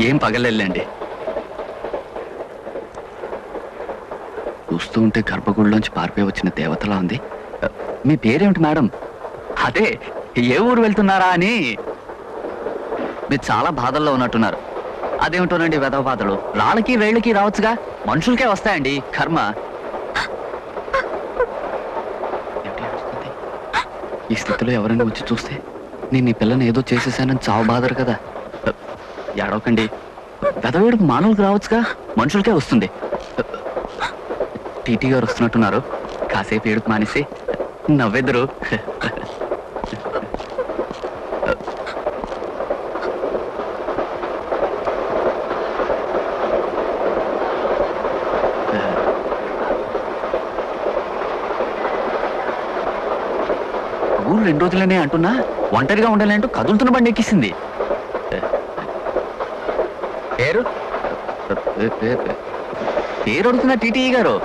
ఏం పగలెళ్ళండి. చూస్తూ ఉంటే గర్భగుడిలోంచి పారిపోయి వచ్చిన దేవతలా ఉంది. మీ పేరేమిటి మేడం? అదే ఏ ఊరు వెళ్తున్నారా అని. మీరు చాలా బాధల్లో ఉన్నట్టున్నారు. అదేమిటోనండి వెధవ బాధలు. రాళ్ళకి వేళ్ళకి రావచ్చుగా, మనుషులకే వస్తాయండి కర్మ. ఈ స్థితిలో ఎవరైనా వచ్చి చూస్తే నేను ఈ పిల్లని ఏదో చేసేసానని చావు బాధరు కదా. ఏడవకండి. వెధవేడుకు మానవులకు రావచ్చుగా, మనుషులకే వస్తుంది. టీటీ గారు వస్తున్నట్టున్నారు. కాసేపు ఏడుపు మానేసి నవ్వెదురు. ఊరు 2 రోజులనే అంటున్నా ఒంటరిగా ఉండాలంటూ కదులుతున్న బండి ఎక్కిసింది. పేరు పేరు అడుగుతున్నా టీటీ గారు.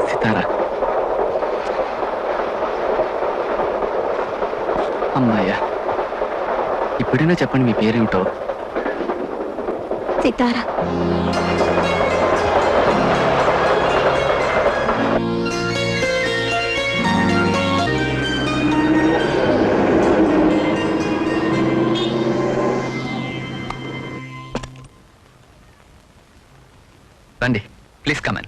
సితారా. అమ్మాయ్యా, ఇప్పుడైనా చెప్పండి మీ పేరేమిటో. సితారా. రండి, ప్లీజ్ కమన్.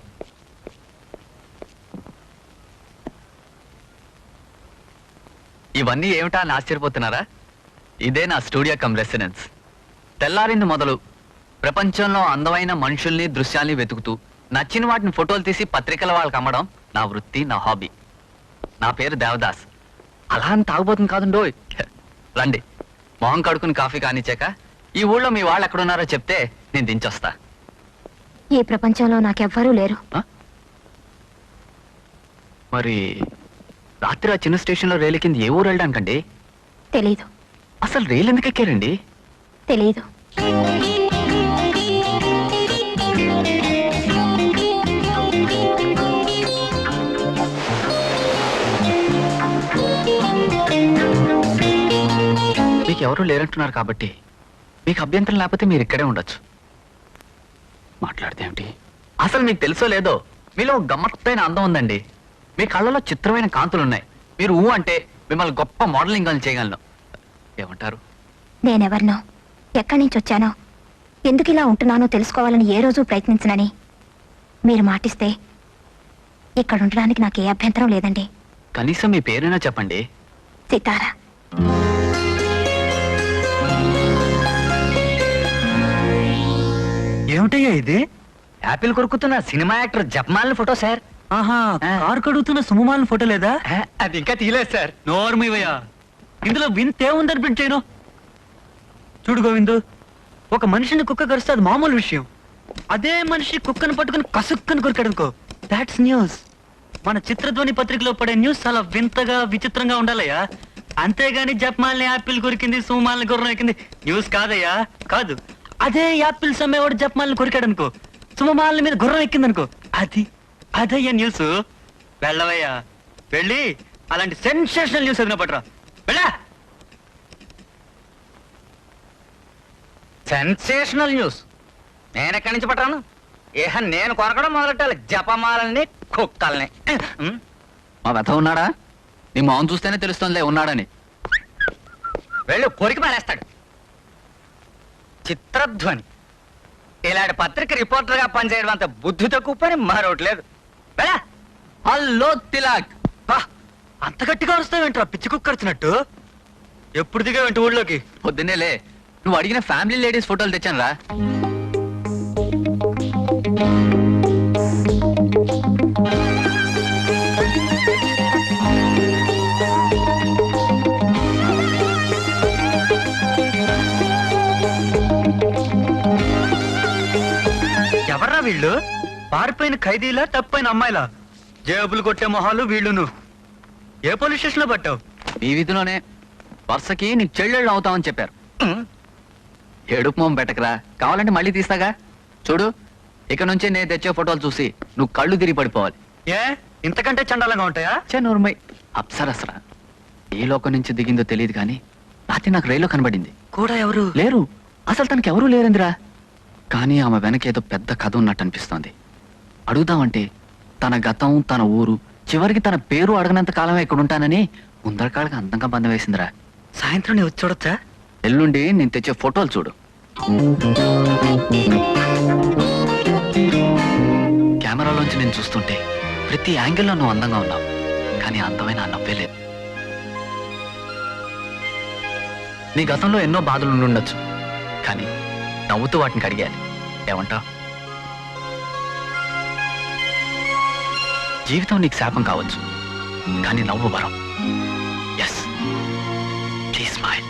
ఇవన్నీ ఏమిటా అని ఆశ్చర్యపోతున్నారా? ఇదే నా స్టూడియో కమ్ రెసిడెన్స్. తెల్లారింది మొదలు ప్రపంచంలో అందమైన మనుషుల్ని దృశ్యాల్ని వెతుకుతూ నచ్చిన వాటిని ఫోటోలు తీసి పత్రికల వాళ్ళకి అమ్మడం నా వృత్తి, నా హాబీ. నా పేరు దేవదాస్. అలా అని తాగుబోతుంది కాదుండోయ్. రండి, మొహం కడుకుని కాఫీ కానిచ్చాక ఈ ఊళ్ళో మీ వాళ్ళు ఎక్కడున్నారో చెప్తే నేను దించొస్తా. ఈ ప్రపంచంలో నాకెవ్వరూ లేరు. మరి రాత్రి ఆ చిన్న స్టేషన్లో రైలు కింద ఏ ఊరు వెళ్ళడానికండి? తెలీదు. అసలు రైలు ఎందుకు ఎక్కారండి? తెలీదు. మీకు ఎవరు లేరంటున్నారు కాబట్టి మీకు అభ్యంతరం లేకపోతే మీరు ఇక్కడే ఉండొచ్చు. మాట్లాడితే ఏమిటి? అసలు మీకు తెలుసో లేదో, మీలో గమ్మత్తైన అందం ఉందండి. మీ కళ్ళలో చిత్రమైన కాంతులున్నాయి. మీరు ఊ అంటే మిమ్మల్ని గొప్ప మోడలింగ్ అని చేయగలను. ఏమంటారు? నేనెవరినో, ఎక్కడి నుంచి వచ్చానో, ఎందుకు ఇలా ఉంటున్నానో తెలుసుకోవాలని ఏ రోజు ప్రయత్నించనని మీరు మాటిస్తే ఇక్కడ ఉండడానికి నాకు ఏ అభ్యంతరం లేదండి. కనీసం మీ పేరైనా చెప్పండి. సితారా. ఏమిటయ్యా ఇది? యాపిల్ కొరుకుతున్న సినిమా యాక్టర్ జపమాలిన ఫోటో సార్. ఆహా, కారు కడుగుతున్న సుమమాలిన ఫోటో లేదా? అది ఇంకా తీయలేదు సార్. నోర్మివయ్యా, ఇందులో వింతే ఉందని ప్రింట్ చేయను. చూడు గోవిందు, ఒక మనిషిని కుక్క కరిస్తే అది మామూలు విషయం. అదే మనిషి కుక్కను పట్టుకుని కసుక్కని కొరికాడనుకో, దాట్స్ న్యూస్. మన చిత్రధ్వని పత్రికలో పడే న్యూస్ చాలా వింతగా విచిత్రంగా ఉండాలయ్యా. అంతేగాని జపమాలిని యాపిల్ కొరికింది, సుమమాలిని గుర్రం ఎక్కింది న్యూస్ కాదయ్యా, కాదు. అదే యాపిల్స్ అమ్మేవాడు జపమాలిని కొరికాడనుకో, సుమమాలిని మీద గుర్రం ఎక్కిందనుకో, అదయ్యా న్యూస్. వెళ్ళవయ్యా, వెళ్ళి అలాంటి సెన్సేషనల్ న్యూస్ ఏదైనా పట్టరా. వెళ్ళా. సెన్సేషనల్ న్యూస్ నేను ఎక్కడి నుంచి పట్టాను? నేను కొనకడం మొదలెట్టాలి జపమాలని, కుక్కల్ని. మా వెధ ఉన్నాడా? నీ మొహం చూస్తేనే తెలుస్తుందిలే ఉన్నాడని. వెళ్ళి కొరికి పారేస్తాడు. చిత్రధ్వని ఇలాంటి పత్రిక రిపోర్టర్ గా పనిచేయడం అంత బుద్ధి తక్కువ పని మరొకటి లేదు. వెళ్ళా. హలో తిలాక్. అంత గట్టిగా వస్తావేంట్రా పిచ్చి కుక్కర్చినట్టు? ఎప్పుడు దిగావేంటి ఊళ్ళోకి? పొద్దున్నేలే నువ్వు అడిగిన ఫ్యామిలీ లేడీస్ ఫోటోలు తెచ్చాను రా. ఎవర్రా వీళ్ళు? పారిపోయిన ఖైదీలా, తప్పైన అమ్మాయిలా? జేబులు కొట్టే మొహాలు వీళ్ళును. ఏ పోలీస్ స్టేషన్ లో పట్టావు? ఈ వీధిలోనే. వరుసకి నీకు చెల్లెళ్ళు అవుతామని చెప్పారు. ఏడుపు మొహం పెట్టకరా, కావాలంటే మళ్ళీ తీస్తాగా. చూడు, ఇక నుంచే నేను తెచ్చే ఫోటోలు చూసి నువ్వు కళ్ళు తిరిగి పడిపోవాలి. ఏ ఇంతకంటే చండాలంగా ఉంటాయా? నూరుమై అప్సరసరా ఏ లోకం నుంచి దిగిందో తెలియదు కానీ రాత్రి నాకు రైల్లో కనబడింది. కూడా ఎవరు లేరు, అసలు తనకి ఎవరూ లేరందిరా. కానీ ఆమె వెనక ఏదో పెద్ద కథ ఉన్నట్టు అనిపిస్తోంది. అడుగుదామంటే తన గతం, తన ఊరు, చివరికి తన పేరు అడగనంత కాలమే ఇక్కడ ఉంటానని ముందరకాళ్ళకి అందంగా బంధం వేసిందిరా. సాయంత్రం నేను వచ్చి చూడొచ్చా? ఎల్లుండి నేను తెచ్చే ఫోటోలు చూడు. కెమెరాలోంచి నేను చూస్తుంటే ప్రతి యాంగిల్లో నువ్వు అందంగా ఉన్నావు, కానీ అందమైన ఆ నవ్వే లేదు. నీ గతంలో ఎన్నో బాధలు ఉండుండొచ్చు, కానీ నవ్వుతూ వాటిని కడిగేయాలి. ఏమంటావ్? జీవితం నీకు శాపం కావచ్చు, కానీ నవ్వు వరం. Yes, please smile.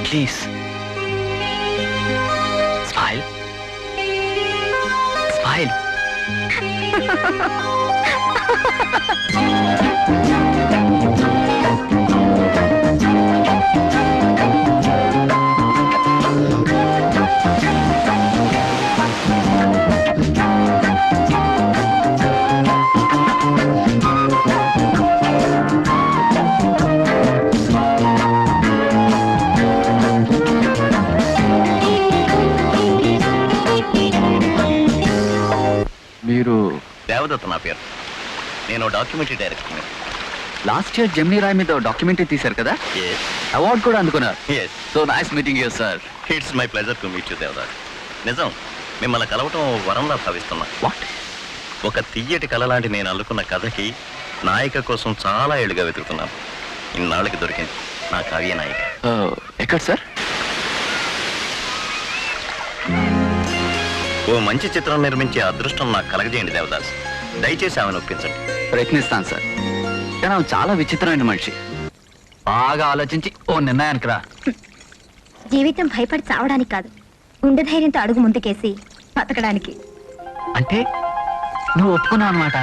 Please smile. Smile. మీరు దేవదత్త నా పేరు. నేను documentary director. Last year Jamini Roy మీద డాక్యుమెంటరీ తీశారు కదా, అవార్డు కూడా అందుకున్నారు. So nice meeting you sir. It's my pleasure to meet you Devdas. నిజం, మిమ్మల్ని కలవటం వరంలా భావిస్తున్నా. వాట్? ఒక తియ్యటి కళ లాంటి నేను అల్లుకున్న కథకి నాయిక కోసం చాలా ఏళ్ళుగా వెతుకుతున్నాను. ఇన్నాళ్ళకి దొరికింది నా కావ్య నాయిక. ఎక్కడ సార్? ఓ మంచి చిత్రం నిర్మించే అదృష్టం నాకు కలగజేయండి దేవదాస్. దయచేసి ఆమెను ఒప్పించండి. ప్రయత్నిస్తాను సార్, కానీ ఆమె చాలా విచిత్రమైన మనిషి. బాగా ఆలోచించి ఓ నిర్ణయానికి రా. జీవితం భయపడి చావడానికి కాదు, గుండె ధైర్యంతో అడుగు ముందుకేసి బతకడానికి. అంటే నువ్వు ఒప్పుకున్నావు అనమాట.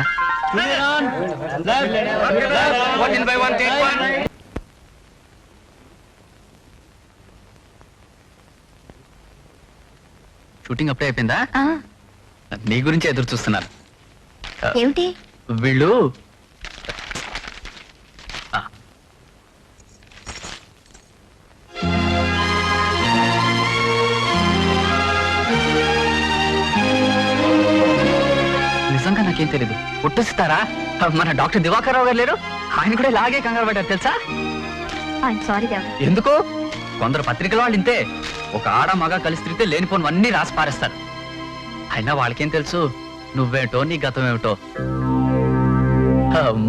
షూటింగ్ అప్పుడే అయిపోయిందా? ఆ, నీ గురించి ఎదురు చూస్తున్నాను. ఏమిటి? వీళ్ళు ఆ. నిజంగా నాకేం తెలీదు. పుట్టిస్తారా? మన డాక్టర్ దివాకర్ రావు గారు లేరు, ఆయన కూడా ఇలాగే కంగారు పడ్డారు తెలుసా? ఐఎమ్ సారీ దేవా. ఎందుకు? కొందరు పత్రికల వాళ్ళు ఇంతే, ఒక ఆడ మగ కలిసి తిరిగితే లేనిపోనివన్నీ రాసి పారేస్తారు. అయినా వాళ్ళకేం తెలుసు నువ్వేటో నీ గతం ఏమిటో.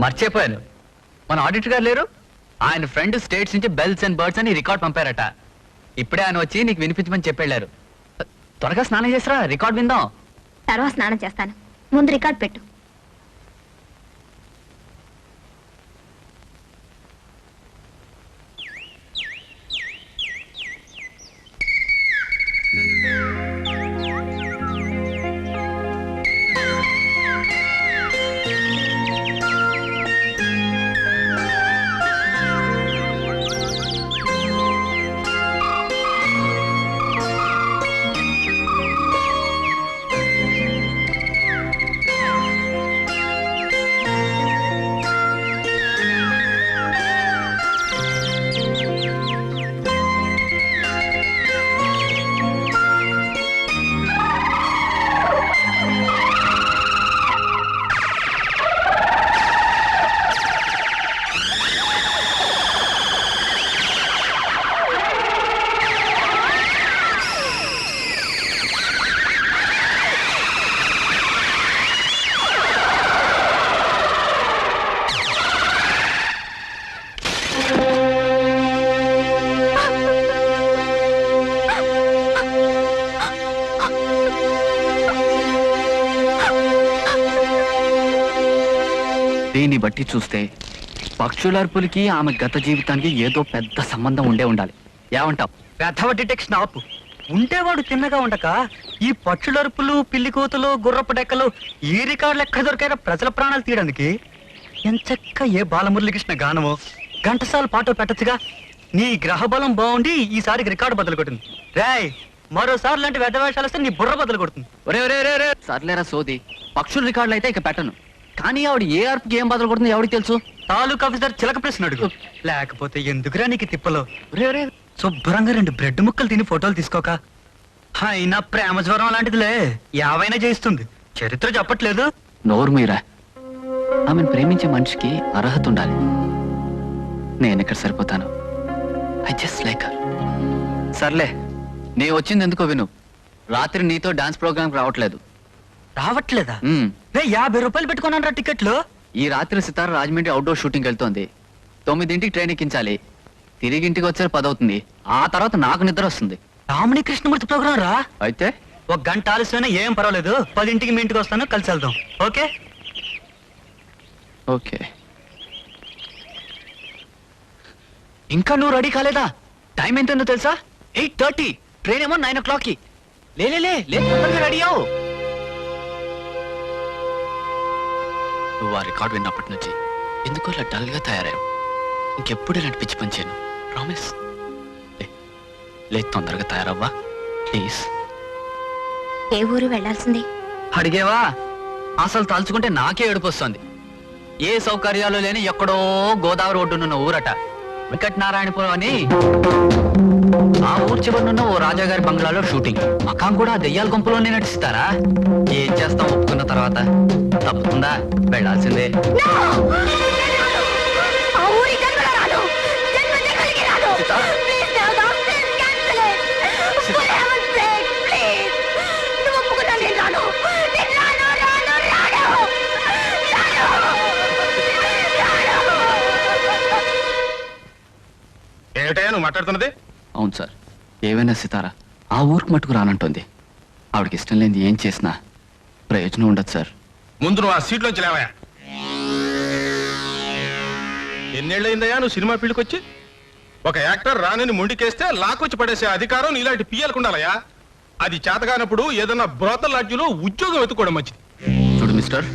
మర్చిపోయాను, మన ఆడిటర్ గారు లేరు, ఆయన ఫ్రెండ్ స్టేట్స్ నుంచి బెల్స్ అండ్ బర్డ్స్ అని రికార్డ్ పంపారట. ఇప్పుడే ఆయన వచ్చి నీకు వినిపించమని చెప్పెళ్ళారు. త్వరగా స్నానం చేసిరా, రికార్డ్ విందాం. తర్వాత స్నానం చేస్తాను, ముందు రికార్డ్ పెట్టు. దీన్ని బట్టి చూస్తే పక్షులర్పులకి ఆమె గత జీవితానికి ఏదో పెద్ద సంబంధం ఉండాలి. ఏమంటావు? పెద్దవ డిటెక్షన్ ఆపు. ఉంటేవాడు తిన్నగా ఉండక ఈ పక్షులరుపులు, పిల్లి కోతలు, గుర్రపు డెక్కలు ఈ రికార్డులు ఎక్కడ దొరికారో ప్రజల ప్రాణాలు తీయడానికి. ఎంచక్క ఏ బాలమురళీకృష్ణ గానమో ఘంటసాల పాటో పెట్టచ్చుగా. నీ గ్రహ బలం బాగుండి ఈసారికి రికార్డు బదులు కొట్టింది. రాయ్, మరోసారి లాంటి వ్యర్థ వేషాలు వస్తే నీ బుర్ర బదులు కొడుతుంది. ఒరే ఒరే ఒరే ఒరే సర్లేరా సోది. పక్షుల రికార్డులు అయితే ఇక పెట్టను. కానీ ఆవిడ ఏ ఆర్పుకి ఏం బదులు కొడుతుంది ఎవరికి తెలుసు? తాలూకా ఆఫీసర్ చిలక ప్రశ్న అడుగు. లేకపోతే ఎందుకురా నీకు తిప్పలో? ఒరే ఒరే శుభ్రంగా 2 బ్రెడ్ ముక్కలు తిని ఫోటోలు తీసుకోక. అయినా ప్రేమ జ్వరం లాంటిదిలే, యావైనా చేయిస్తుంది. చరిత్ర చెప్పట్లేదు. నోరు మీరా. ఆమెను ప్రేమించే మనిషికి అర్హత ఉండాలి. నేను ఎక్కడ సరిపోతాను? I just like her. సర్లే, నీ వచ్చింది ఎందుకో విను. రాత్రి నీతో డాన్స్ ప్రోగ్రామ్ రావట్లేదు. రావట్లేదా? మ్మ్. 50 రూపాయలు పెట్టుకున్నాను రా టికెట్లు. ఈ రాత్రి సితార రాజమండ్రి అవుట్డోర్ షూటింగ్ వెళ్తోంది. 9ంటికి ట్రైన్ ఎక్కించాలి. తిరిగి ఇంటికి వచ్చారు 10 అవుతుంది. ఆ తర్వాత నాకు నిద్ర వస్తుంది. రాముని కృష్ణమూర్తి ప్రోగ్రాం రా. అయితే 1 గంట ఆలస్యమైనా ఏం పర్వాలేదు. 10ంటికి మీ ఇంటికి వస్తాను, కలిసి వెళ్దాం. ఓకే? ఓకే. ఇంకా నువ్వు రెడీ కాలేదా? టైం ఎంతో తెలుసా? 8:30. ట్రైన్ ఏమో 9 o'clockకి. లే రెడీ అవు. నువ్వు ఆ రికార్డ్ విన్నప్పటి నుంచి ఎందుకో ఇలా డల్ గా తయారయ్యావు. ఇంకెప్పుడు ఇలాంటి పిచ్చి పని చేయను. ప్రామిస్. లే తొందరగా తయారవ్వా ప్లీజ్. ఏ ఊరు వెళ్ళాల్సింది? అడిగేవా? అసలు తలుచుకుంటే నాకే ఏడుపు వస్తుంది. ఏ సౌకర్యాలు లేని ఎక్కడో గోదావరి ఒడ్డునున్న ఊరట వెంకటనారాయణపురం అని. ఆ ఊరు చివరినున్న ఓ రాజాగారి బంగ్లాలో షూటింగ్. మకాం కూడా దెయ్యాల గుంపులోనే నటిస్తారా? ఏం చేస్తాం ఒప్పుకున్న తర్వాత? తప్పకుండా వెళ్ళాల్సిందే. ఏమిటయ్యా నువ్వు మాట్లాడుతున్నది? అవును సార్, ఏవైనా సితారా ఆ ఊరికి మట్టుకు రానంటుంది. ఆవిడకి ఇష్టం లేని ఏం చేసినా ప్రయోజనం ఉండదు సార్. ముందు నువ్వు ఆ సీట్లోంచి లేవయా. ఎన్నేళ్ళయిందయ్యా నువ్వు సినిమా ఫీల్డ్కి వచ్చి? ఒక యాక్టర్ రానని మొండికేస్తే లాక్కొచ్చి పడేసే అధికారం నీలాంటి పియ్యలకు ఉండాలయా. అది చేతగానప్పుడు ఏదన్నా బ్రోతల్ లాడ్జిలో ఉద్యోగం వెతుక్కోవడం మంచిది. చూడు మిస్టర్,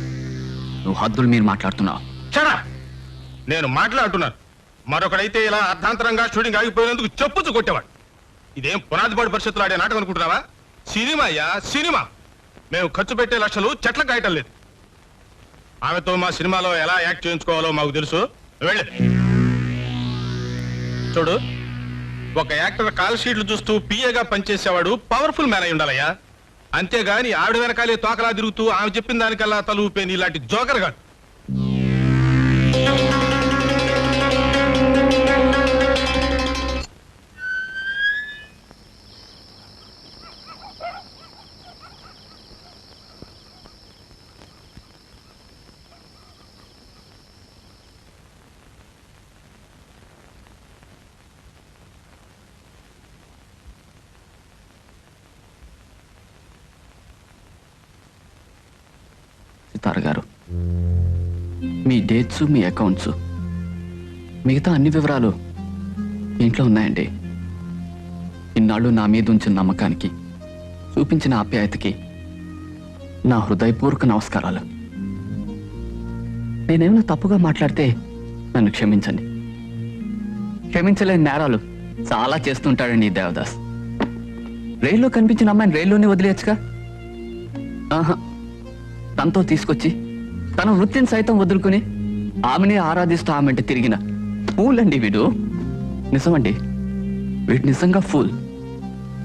నువ్వు హద్దులు మీరు మాట్లాడుతున్నావు. చడా, నేను మాట్లాడుతున్నాను. మరొకడైతే ఇలా అర్ధాంతరంగా షూటింగ్ ఆగిపోయినందుకు చెప్పుచ్చు కొట్టేవాడు. ఇదేం పునాదిపాడు పరిషత్తులు ఆడే నాటకం అనుకుంటున్నావా? సినిమా అయ్యా సినిమా. మేము ఖర్చు పెట్టే లక్షలు చెట్ల కాయటం లేదు. ఆమెతో మా సినిమాలో ఎలా యాక్ట్ చేయించుకోవాలో మాకు తెలుసు. వెళ్ళి చూడు, ఒక యాక్టర్ కాల్ షీట్లు చూస్తూ పిఏగా పనిచేసేవాడు పవర్ఫుల్ మ్యాన్ అయి ఉండాలయ్యా. అంతేగాని ఆవిడ వెనకాలే తోకలా తిరుగుతూ ఆమె చెప్పిన దానికల్లా తలూపే ఇలాంటి జోకర్ గాడు. సితార గారు, మీ డేట్స్, మీ అకౌంట్స్, మిగతా అన్ని వివరాలు ఇంట్లో ఉన్నాయండి. ఇన్నాళ్ళు నా మీద ఉంచిన నమ్మకానికి, చూపించిన ఆప్యాయతకి నా హృదయపూర్వక నమస్కారాలు. నేనేమైనా తప్పుగా మాట్లాడితే నన్ను క్షమించండి. క్షమించలేని నేరాలు చాలా చేస్తుంటాడండి ఈ దేవదాస్. రైల్లో కనిపించిన అమ్మాయిని రైల్లోనే వదిలేయచ్చుగా. ఆహా, తనతో తీసుకొచ్చి తన వృత్తిని సైతం వదులుకుని ఆమెనే ఆరాధిస్తూ ఆమెంటే తిరిగిన ఫూల్ అండి వీడు. నిజమండి, వీడు నిజంగా ఫూల్.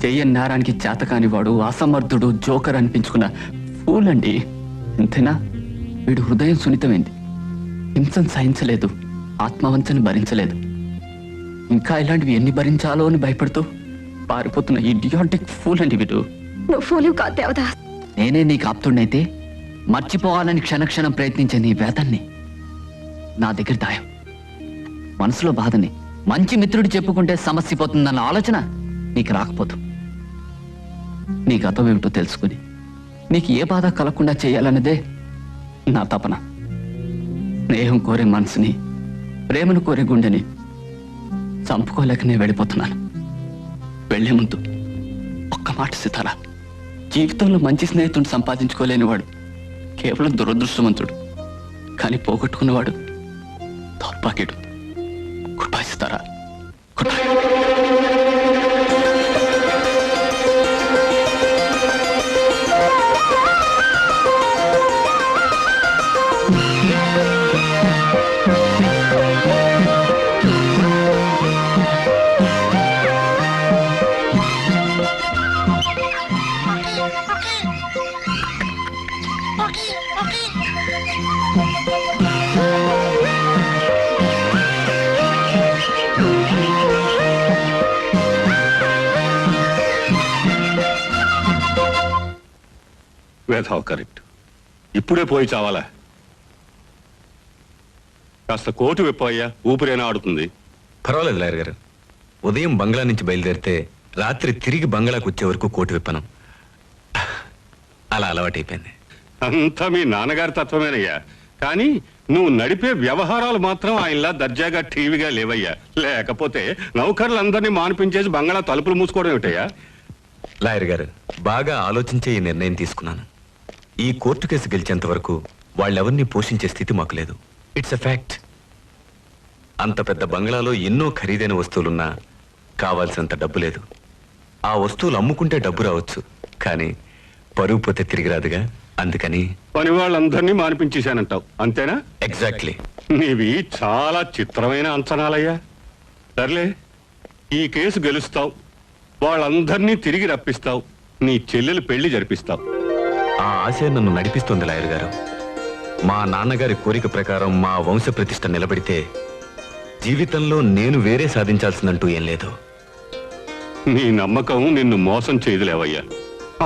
చెయ్యని నేరానికి చేతకాని వాడు, అసమర్థుడు, జోకర్ అనిపించుకున్న ఫూల్ అండి. అంతేనా? వీడు హృదయం సున్నితమైంది. హింసను సహించలేదు, ఆత్మవంచని భరించలేదు. ఇంకా ఇలాంటివి ఎన్ని భరించాలో అని భయపడుతూ పారిపోతున్న ఇడియాటిక్ ఫూల్ అండి వీడు. నువ్వు ఫూలివ్ కాదు దేవదాస్. నేనే నీకు ఆప్తుడైతే మర్చిపోవాలని క్షణక్షణం ప్రయత్నించే నీ వేదన్ని నా దగ్గర దాయం. మనసులో బాధని మంచి మిత్రుడు చెప్పుకుంటే సమస్య పోతుందన్న ఆలోచన నీకు రాకపోదు. నీ గతం ఏమిటో తెలుసుకుని నీకు ఏ బాధ కలగకుండా చేయాలన్నదే నా తపన. స్నేహం కోరే మనసుని, ప్రేమను కోరే గుండెని చంపుకోలేకనే వెళ్ళిపోతున్నాను. వెళ్లే ముందు ఒక్క మాట సితారా, జీవితంలో మంచి స్నేహితుడిని సంపాదించుకోలేనివాడు కేవలం దురదృష్టవంతుడు, కానీ పోగొట్టుకున్నవాడు దౌర్భాగ్యుడు. Goodbye Sitara. Goodbye. వేధావు కరెక్ట్. ఇప్పుడే పోయి చావాలా? కాస్త కోటు విప్పయ్యా, ఊపిరైనా ఆడుతుంది. పర్వాలేదు లాయర్ గారు. ఉదయం బంగ్లా నుంచి బయలుదేరితే రాత్రి తిరిగి బంగ్లాకు వచ్చే వరకు కోటు విప్పను. అలా అలవాటైపోయింది. అంతా మీ నాన్నగారి తత్వమేనయ్యా. కానీ నువ్వు నడిపే వ్యవహారాలు మాత్రం ఆయనలా దర్జాగా టీవీగా లేవయ్యా. లేకపోతే నౌకర్లందరినీ మానిపించేసి బంగ్లా తలుపులు మూసుకోవడం ఏమిటయ్యా? లాయర్ గారు, బాగా ఆలోచించే ఈ నిర్ణయం తీసుకున్నాను. ఈ కోర్టు కేసు గెలిచేంత వరకు వాళ్ళెవరిని పోషించే స్థితి మాకు లేదు. It's a fact. అంత పెద్ద బంగ్లాలో ఎన్నో ఖరీదైన వస్తువులున్నా కావాల్సినంత డబ్బు లేదు. ఆ వస్తువులు అమ్ముకుంటే డబ్బు రావచ్చు, కానీ పరువు పోతే తిరిగి రాదుగా. అందుకని పని వాళ్ళందరినీ మానిపించేశానంటావు, అంతేనా? ఎగ్జాక్ట్లీ. నీవి చాలా చిత్రమైన అంచనాలయ్యా. సర్లే, ఈ కేసు గెలుస్తావు, వాళ్ళందరినీ తిరిగి రప్పిస్తావు, నీ చెల్లెలు పెళ్లి జరిపిస్తావు. ఆ ఆశ నన్ను నడిపిస్తుంది లాయర్ గారు. మా నాన్నగారి కోరిక ప్రకారం మా వంశ ప్రతిష్ట నిలబడితే జీవితంలో నేను వేరే సాధించాల్సిందంటూ ఏం లేదు. నీ నమ్మకం నిన్ను మోసం చేయదులేవయ్యా.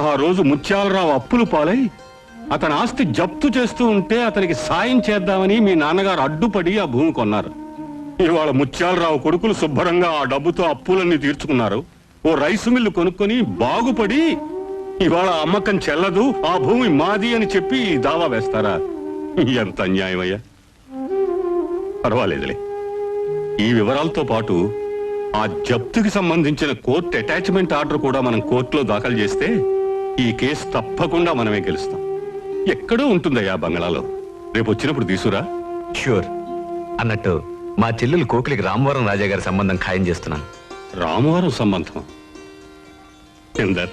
ఆ రోజు ముత్యాలరావు అప్పులు పాలై అతని ఆస్తి జప్తు చేస్తూ ఉంటే అతనికి సాయం చేద్దామని మీ నాన్నగారు అడ్డుపడి ఆ భూమి కొన్నారు. ఇవాళ ముత్యాలరావు కొడుకులు శుభ్రంగా ఆ డబ్బుతో అప్పులన్నీ తీర్చుకున్నారు. ఓ రైసు మిల్లు కొనుక్కొని బాగుపడి ఇవాళ అమ్మకం చెల్లదు, ఆ భూమి మాది అని చెప్పి దావా వేస్తారా? ఎంత అన్యాయమయ్యా. పర్వాలేదులే, ఈ వివరాలతో పాటు ఆ జప్తుకి సంబంధించిన కోర్టు అటాచ్మెంట్ ఆర్డర్ కూడా మనం కోర్టులో దాఖలు చేస్తే ఈ కేసు తప్పకుండా మనమే గెలుస్తాం. ఎక్కడో ఉంటుందయ్యా బంగ్లాలో. రేపు వచ్చినప్పుడు తీసుకురా. ష్యూర్. అన్నట్టు మా చెల్లెలు కోకిలికి రామవరం రాజా గారి సంబంధం ఖాయం చేస్తున్నాను. రామవరం సంబంధం? ఇందర్,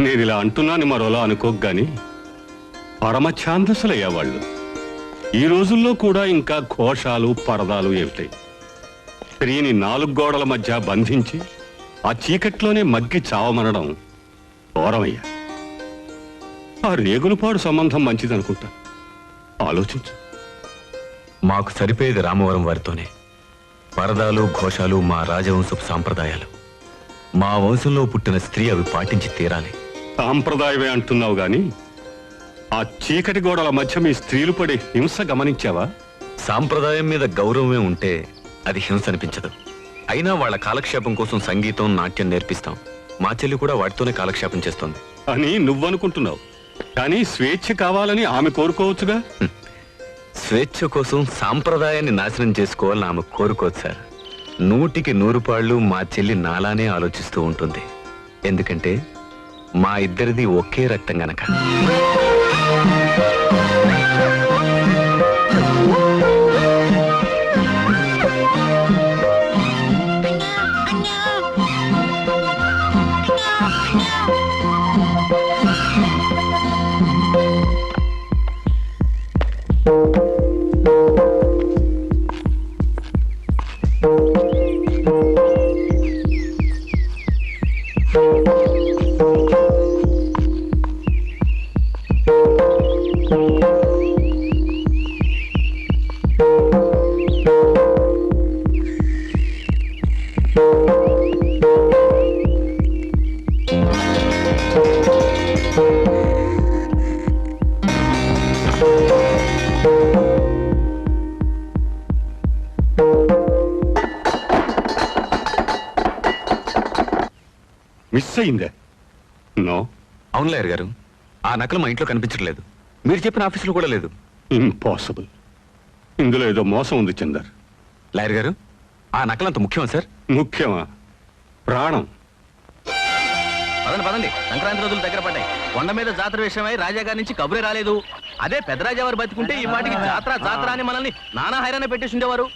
నేను ఇలా అంటున్నాను మరోలా అనుకోకు గాని పరమ ఛాందసులయ్యా వాళ్ళు. ఈ రోజుల్లో కూడా ఇంకా ఘోషాలు పరదాలు ఏమిటాయి? స్త్రీని 4 గోడల మధ్య బంధించి ఆ చీకట్లోనే మగ్గి చావమనడం ఘోరమయ్యా. ఆ రేగులపాడు సంబంధం మంచిదనుకుంటా. ఆలోచించు. మాకు సరిపోయేది రామవరం వారితోనే. పరదాలు ఘోషాలు మా రాజవంశపు సాంప్రదాయాలు. మా వంశంలో పుట్టిన స్త్రీ అవి పాటించి తీరాలి. సాంప్రదాయమే అంటున్నావు గాని ఆ చీకటి గోడల మధ్య మీ స్త్రీలు పడే హింస గమనించావా? సాంప్రదాయం మీద గౌరవమే ఉంటే అది హింస అనిపించదు. అయినా వాళ్ళ కాలక్షేపం కోసం సంగీతం, నాట్యం నేర్పిస్తాం. మా చెల్లి కూడా వాటితోనే కాలక్షేపం చేస్తోంది అని నువ్వనుకుంటున్నావు. కానీ స్వేచ్ఛ కావాలని ఆమె కోరుకోవచ్చుగా. స్వేచ్ఛ కోసం సాంప్రదాయాన్ని నాశనం చేసుకోవాలని ఆమె కోరుకోవచ్చు సార్. 100కి 100 పాళ్ళు మా చెల్లి నాలానే ఆలోచిస్తూ ఉంటుంది. ఎందుకంటే మా ఇద్దరిది ఒకే రక్తం గనక. మిస్ అయిందే? నో. అవును లాయర్ గారు, ఆ నకలు మా ఇంట్లో కనిపించట్లేదు. మీరు చెప్పిన ఆఫీసులో కూడా లేదు. ఇంపాసిబుల్. ఇందులో ఏదో మోసం ఉంది చందర్. లాయర్ గారు, ఆ నకలు అంత ముఖ్యమా సార్? ముఖ్యమా? ప్రాణం. పదండి పదండి, సంక్రాంతి రోజులు దగ్గర పడ్డాయి. కొండ మీద జాతర విషయమై రాజా గారి నుంచి కబురే రాలేదు. అదే పెద్దరాజా వారు బతికుంటే ఈ వాటికి జాతర జాతర అని మనల్ని నానా హైరాణ పెట్టేసి ఉండేవారు.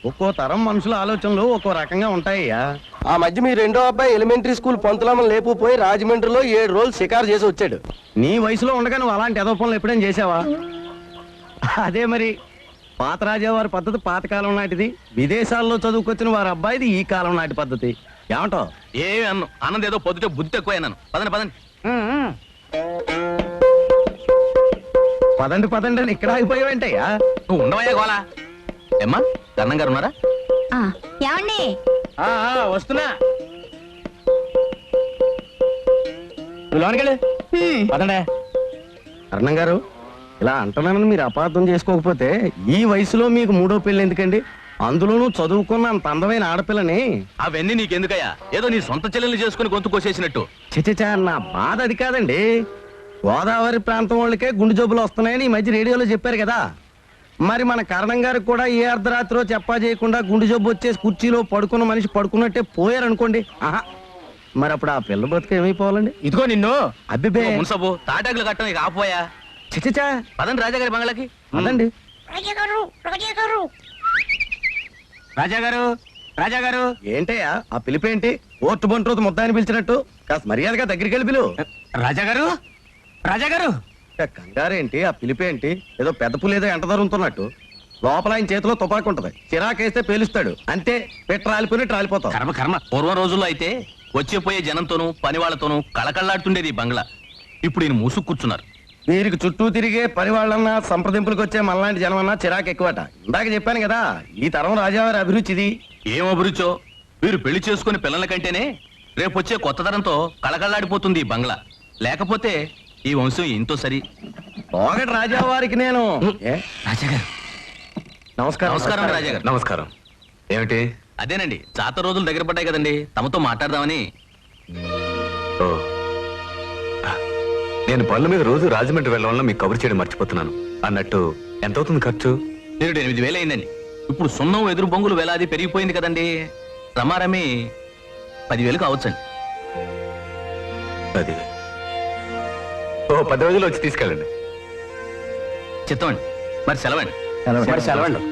ఒక్కో తరం మనుషుల ఆలోచనలు ఒక్కో రకంగా ఉంటాయ్యా. ఆ మధ్య మీ రెండో అబ్బాయి ఎలిమెంటరీ స్కూల్ పంతులమ్మని లేపుపోయి రాజమండ్రిలో 7 రోజులు షికారు చేసి వచ్చాడు. నీ వయసులో ఉండగా నువ్వు అలాంటి ఎదో పనులు ఎప్పుడైనా చేసావా? అదే మరి, పాత రాజావారి పద్ధతి పాతకాలం నాటిది, విదేశాల్లో చదువుకొచ్చిన వారి అబ్బాయిది ఈ కాలం నాటి పద్ధతి. ఏమంటావు? ఏమి అన్ను అన్నది ఏదో పొద్దుటే బుద్ధి ఎక్కువ అన్నాను. పదండి పదండి పదండి పదండి అని ఇక్కడ ఆగిపోయావేంటయ్యా? నువ్వు ఉండవయ్యా గోలా. ఏమ్మా, కన్నం గారు ఉన్నారా? ఏమండి? వస్తున్నా. నువ్వు లోనకెళ్ళు. పదండి. అరుణం గారు ఇలా అంటున్నానని మీరు అపార్థం చేసుకోకపోతే ఈ వయసులో మీకు మూడో పెళ్లి ఎందుకండి? అందులోనూ చదువుకున్న అంత అందమైన ఆడపిల్లని. అవన్నీ నీకెందుకయ్యా? ఏదో నీ సొంత చెల్లెల్ని చేసుకుని గొంతు కోసేసినట్టు. చిచచా, నా బాధ అది కాదండి. గోదావరి ప్రాంతం వాళ్ళకే గుండె జబ్బులు వస్తున్నాయని ఈ మధ్య రేడియోలో చెప్పారు కదా. మరి మన కరణం గారికి కూడా ఏ అర్ధరాత్రో చెప్పా చేయకుండా గుండె జబ్బు వచ్చేసి కుర్చీలో పడుకున్న మనిషి పడుకున్నట్టే పోయారనుకోండి. ఆహా, మరి అప్పుడు ఆ పిల్ల బతుక ఏమైపోవాలండి? ఇదిగో నిన్ను అబ్బిబే మున్సబు తాటాకులు కట్టం ఇక ఆపోయా. చిచచా, పదండి రాజాగారి బంగ్లాకి. అదండి. రాజాగారు ఏంటయ్యా ఆ పిలిపేంటి? ఓట్టు బంట్రోతు ముద్దాయని పిలిచినట్టు కాస్త మర్యాదగా దగ్గరికి వెళ్ళి పిలువు. రాజాగారు కంగారేంటి? ఆ పిలిపేంటి? ఏదో పెద్ద పులేదో ఎంట ధరుతున్నట్టు. లోపల ఆయన చేతిలో తుపాకు ఉంటది, చిరాకేస్తే పేలుస్తాడు, అంతే. పెట్టి రాలిపోయి రాలిపోతాం. కర్మ. పూర్వం రోజుల్లో అయితే వచ్చేపోయే జనంతోనూ పని వాళ్ళతోనూ కళకళ్ళాడుతుండేది ఈ బంగ్లా. ఇప్పుడు ఈయన మూసుకు కూర్చున్నారు. వీరికి చుట్టూ తిరిగే పని వాళ్ళన్నా సంప్రదింపులకు వచ్చే మనలాంటి జనమన్నా చిరాకు ఎక్కువట. ఇందాక చెప్పాను కదా, ఈ తరం రాజావారి అభిరుచిది. ఏం అభిరుచో? వీరు పెళ్లి చేసుకుని పిల్లల కంటేనే రేపు వచ్చే కొత్త తరంతో కళకళ్ళాడిపోతుంది ఈ బంగ్లా. లేకపోతే ఈ వంశం ఎంతో సరి. ఒకటి రాజావారికి నేను రాజాగారు నమస్కారం. నమస్కారం రాజాగారు. నమస్కారం. ఏమిటి? అదేనండి, జాతర రోజులు దగ్గర పడ్డాయి కదండి, తమతో మాట్లాడదామని. ఓ, నేను పనుల మీద రోజు రాజమండ్రి వెళ్ళడం వల్ల మీకు కబురు చేయడం మర్చిపోతున్నాను. అన్నట్టు ఎంత అవుతుంది ఖర్చు? 8,000 అయిందండి. ఇప్పుడు సున్నం ఎదురు బొంగులు వేలాది పెరిగిపోయింది కదండి. రమారమి 10,000 కావచ్చండి. 10,000. ఓ 10 రోజులు వచ్చి తీసుకెళ్ళండి. చిత్తమండి. మరి సెలవండి. సెలవండి.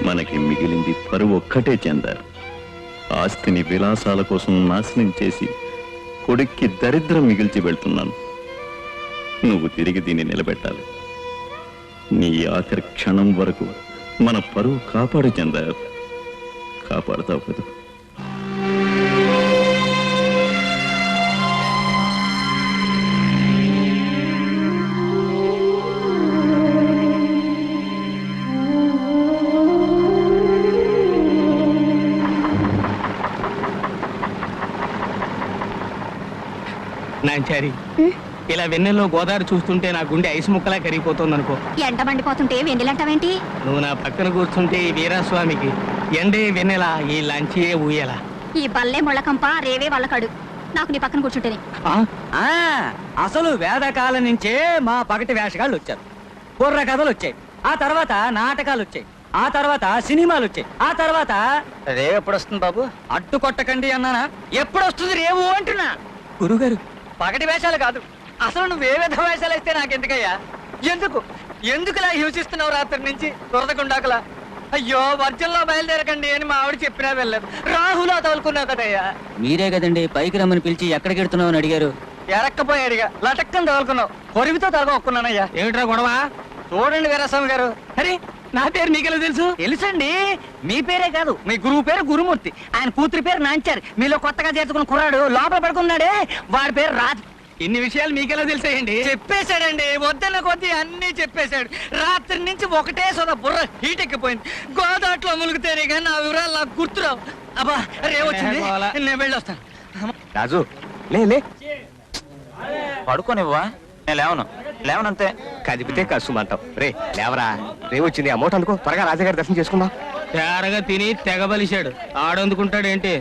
మనకి మిగిలింది పరువు ఒక్కటే చందారు. ఆస్తిని విలాసాల కోసం నాశనం చేసి కొడుక్కి దరిద్రం మిగిల్చి వెళ్తున్నాను. నువ్వు తిరిగి దీన్ని నిలబెట్టాలి. నీ ఆఖరి క్షణం వరకు మన పరువు కాపాడు చందారు. కాపాడుతావు కదా? నాంచారి, ఇలా వెన్నెల్లో గోదావరి చూస్తుంటే నా గుండె ఐసు ముక్కలా కరిగిపోతుంది అనుకో. ఎండ మండిపోతుంటే వెండిలంటావేంటి? నువ్వు నా పక్కన కూర్చుంటే ఈ వీరాస్వామికి ఎండే వెన్నెల, ఈ లంచియే ఊయలా. ఈ బల్లే ముళ్ళకంప రేవే వాళ్ళకడు. నాకు నీ పక్కన కూర్చుంటేనే. అసలు వేదకాలం నుంచే మా పగటి వేషగాళ్ళు వచ్చారు. బుర్ర కథలు వచ్చాయి, ఆ తర్వాత నాటకాలు వచ్చాయి, ఆ తర్వాత సినిమాలు వచ్చాయి, ఆ తర్వాత రేవు ఎప్పుడు వస్తుంది బాబు? అడ్డు కొట్టకండి అన్నానా? ఎప్పుడు వస్తుంది రేవు అంటున్నా. గురుగారు, పగటి వేషాలు కాదు, అసలు నువ్వు ఏ విధ వేషాలు వేస్తే నాకెందుకయ్యా? ఎందుకు ఇలా హింసిస్తున్నావు రాత్రి నుంచి దురదకుండాకలా? అయ్యో, వర్జంలో బయలుదేరకండి అని మా ఆవిడ చెప్పినా వెళ్ళదు. రాహులో తగులుకున్నావు కదయ్యా. మీరే కదండి పైకి రమ్మని పిలిచి ఎక్కడికి వెళ్తున్నావు అని అడిగారు. ఎరక్కపోయాడుగా, లటక్కని తగులుకున్నావు. కొరివితో తలగొక్కున్నానయ్యా. ఏమిట్రా గొడవ? చూడండి వీరాస్వామి గారు, అరే నా పేరు మీకెలా తెలుసు? తెలుసండి, మీ పేరే కాదు, మీ గురువు పేరు గురుమూర్తి, ఆయన కూతురి పేరు నాంచారు. మీలో కొత్తగా చేర్చుకున్న కుర్రాడు లోపల పడుకున్నాడే, వాడి పేరు రాజు. ఇన్ని విషయాలు మీకెలా తెలిసాయండి? చెప్పేశాడండి, వద్దన్న కొద్దీ అన్ని చెప్పేశాడు. రాత్రి నుంచి ఒకటే సోదా బుర్ర హీట్ ఎక్కిపోయింది. గోదాట్లో మునిగితేనే కానీ నా వివరాలు నాకు గుర్తురావు. అబ్బా రేవచ్చింది, నేను వెళ్ళొస్తాను. రాజు లే పడుకోనివ్వా? నేను లేవనంతే. కదిపితే కసుమంటావు. రే లేవరా, రేవొచ్చింది. ఆ మూట అందుకో, త్వరగా రాజాగారి దర్శనం చేసుకుందాం. తేరగా తిని తెగబలిశాడు. ఆడందుకుంటాడేంటి?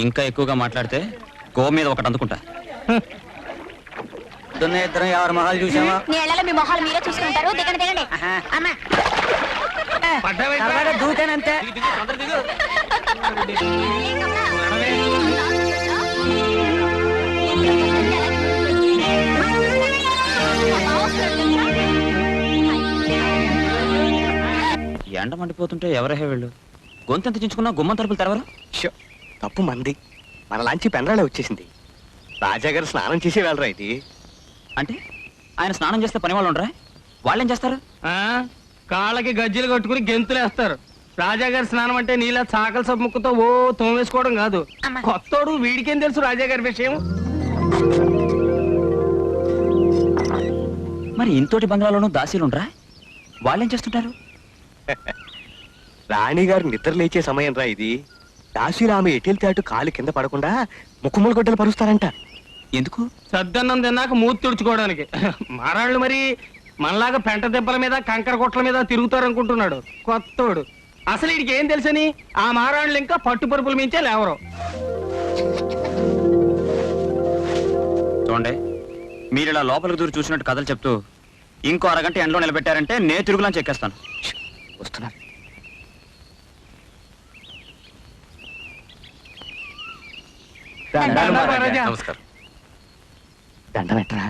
ఇంకా ఎక్కువగా మాట్లాడితే గో మీద ఒకటి అందుకుంటా. ఇద్దరం ఎవరి మొహాలు చూసావా? నీళ్ళలో మీ మొహాలు మీరే చూసుకుంటారు. దిగండి దిగండి. అమ్మా దూకానంతే. ఎండ మండిపోతుంటే ఎవరహే వెళ్ళు. గొంతెంత చించుకున్నా గుమ్మం తలుపులు తెరవరు. తప్పు మంది. మన లాంచి పెండ్రాలే వచ్చేసింది. రాజాగారు స్నానం చేసే వెళ్ళరా ఇది. అంటే ఆయన స్నానం చేస్తే పని వాళ్ళు ఉండరా? వాళ్ళేం చేస్తారు? కాళ్ళకి గజ్జలు కట్టుకుని గెంతులేస్తారు. రాజాగారి స్నానం అంటే నీళ్ళ చాకల సమ్ముక్కుతో ఓ తోమేసుకోవడం కాదు. కొత్తోడు వీడికేం తెలుసు రాజాగారి విషయం? మరి ఇంతోటి బంగ్లాలోనూ దాసీలుండ్రా? వాళ్ళేం చేస్తుంటారు? రాణిగారు నిద్ర లేచే సమయం రా ఇది. దాసీలు ఆమె ఎటెళ్తే అటు కాలు కింద పడకుండా ముక్కుములు గొడ్డలు పరుస్తారంట. ఎందుకు? సద్దన్నం తిన్నాక మూతి తుడుచుకోవడానికి. మారాళ్ళు మరి మనలాగా పెంట దెబ్బల మీద కంకర కొట్ల మీద తిరుగుతారనుకుంటున్నాడు కొత్తోడు. అసలు వీడికి ఏం తెలుసని ఆ మారాళ్ళు ఇంకా పట్టుపరుపుల మించే లేవరు. చూడండి, మీరు ఇలా లోపలికి దూరి చూసినట్టు కథలు చెప్తూ ఇంకో అరగంట ఎండలో నిలబెట్టారంటే నే తిరుగులా చెక్కేస్తాను. వస్తున్నారు. నమస్కారం. దండం ఎట్టరా.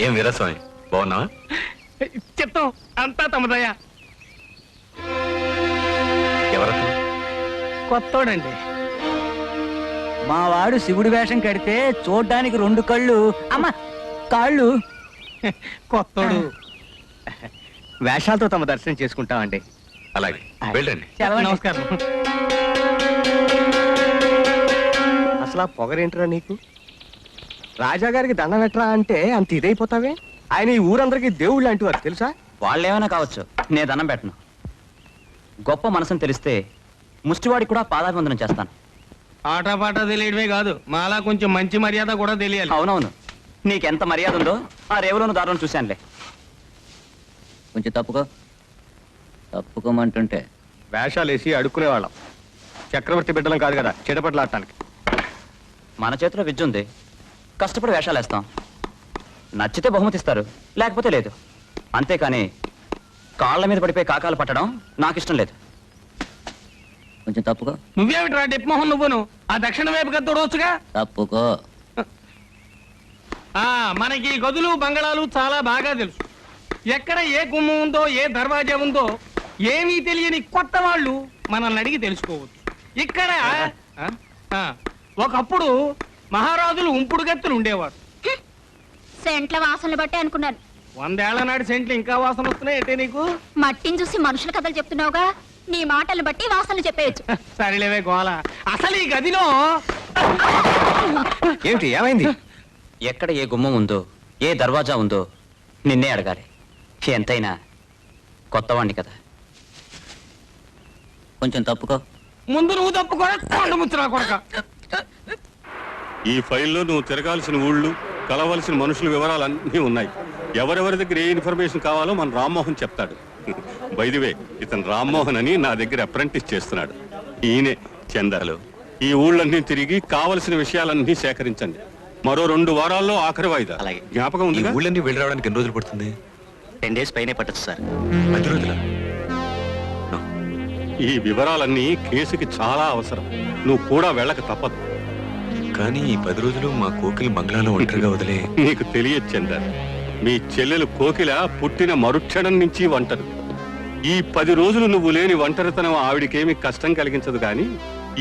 ఏం వీరస్వామి, బాగున్నావా? చిత్తం అంతా తమదయ్యా. ఎవరతను? కొత్తోడండి. మా వాడు శివుడి వేషం కడితే చూడ్డానికి 2 కళ్ళు, అమ్మ కాళ్ళు. కొత్తోడు. వేషాలతో తమ దర్శనం చేసుకుంటామండి. అలాగే వెళ్ళండి. నమస్కారం. అసలు ఆ పొగరేంటిరా నీకు? రాజాగారికి దండం ఎట్రా అంటే అంత ఇదైపోతావే. ఆయన ఈ ఊరందరికీ దేవుళ్ళు లాంటి వారు తెలుసా? వాళ్ళేమైనా కావచ్చు, నేను దండం పెట్టను. గొప్ప మనసుని తెలిస్తే ముష్టివాడికి కూడా పాదాభివందనం చేస్తాను. ఆటపాట తెలియడమే కాదు, మాలా కొంచెం మంచి మర్యాద కూడా తెలియాలి. అవునవును, నీకెంత మర్యాద ఉందో ఆ రేవులోను దారులను చూశానులే. కొంచెం తప్పుకోమంటుంటే వేషాలు వేసి అడుక్కునేవాళ్ళం. చక్రవర్తి బిడ్డలం కాదు కదా చెడపట్లాడటానికి. మన చేతిలో విద్య ఉంది, కష్టపడి వేషాలు వేస్తాం. నచ్చితే బహుమతిస్తారు, లేకపోతే లేదు. అంతేకాని కాళ్ళ మీద పడిపోయి కాకాలు పట్టడం నాకు ఇష్టం లేదు. కొంచెం తప్పుకో. నువ్వేమిట్రా డిప్మోహన్ నువ్వును? ఆ దక్షిణ వైపుగా తోడవచ్చుగా. తప్పుకో. మనకి గదులు బంగళాలు చాలా బాగా తెలుసు. ఎక్కడ ఏ గుమ్మం ఉందో, ఏ దర్వాజా ఉందో ఏమీ తెలియని కొత్త వాళ్ళు మనల్ని అడిగి తెలుసుకోవచ్చు. ఇక్కడ ఒకప్పుడు మహారాజులు ఉంపుడు గత్తులు ఉండేవారు. సెంట్ల వాసనలు బట్టి అనుకున్నాను. 100 ఏళ్ల నాటి సెంట్లు ఇంకా వాసన వస్తున్నాయి అంటే నీకు? మట్టిని చూసి మనుషుల కథలు చెప్తున్నావుగా, నీ మాటలు బట్టి వాసనలు చెప్పేయచ్చు. సరేలేవే గోల. అసలు ఈ గదిలో ఏమిటి ఏమైంది? ఎక్కడ ఏ గుమ్మం ఉందో, ఏ దర్వాజా ఉందో నిన్నే అడగాలి. ఎంతైనా కొత్తవాణ్ణి కదా. కొంచెం తప్పుకో. ముందు నువ్వు తప్పుకోరా, కొండ ముచ్చురా కొడక. ఈ ఫైల్లో నువ్వు తిరగాల్సిన ఊళ్ళు, కలవలసిన మనుషుల వివరాలన్నీ ఉన్నాయి. ఎవరెవరి దగ్గర ఏ ఇన్ఫర్మేషన్ కావాలో మన రామ్మోహన్ చెప్తాడు. బై ది వే, ఇతను రామ్మోహన్ అని నా దగ్గర అప్రెంటిస్ చేస్తున్నాడు. ఈయనే చందర్లు. ఈ ఊళ్ళన్నీ తిరిగి కావలసిన విషయాలన్నీ సేకరించండి. మరో 2 వారాల్లో ఆఖరి వాయిదా. అలాగే. జ్ఞాపకం ఈ ఉంది. ఊళ్ళన్నీ వెళ్ళి రావడానికి ఎన్ని రోజులు పడుతుంది? 10 days పైనే పట్టచ్చు సార్. 10 రోజులా? ఈ వివరాలన్నీ కేసుకి చాలా అవసరం. నువ్వు కూడా వెళ్ళక తప్పదు. కానీ ఈ 10 రోజులు మా కోకిల బంగ్లాలో ఒంటరిగా వదిలే. నీకు తెలియదు చందర్, మీ చెల్లెలు కోకిల పుట్టిన మరుక్షణం నుంచి ఒంటరి. ఈ 10 రోజులు నువ్వు లేని ఒంటరితనం ఆవిడికేమి కష్టం కలిగించదు. కానీ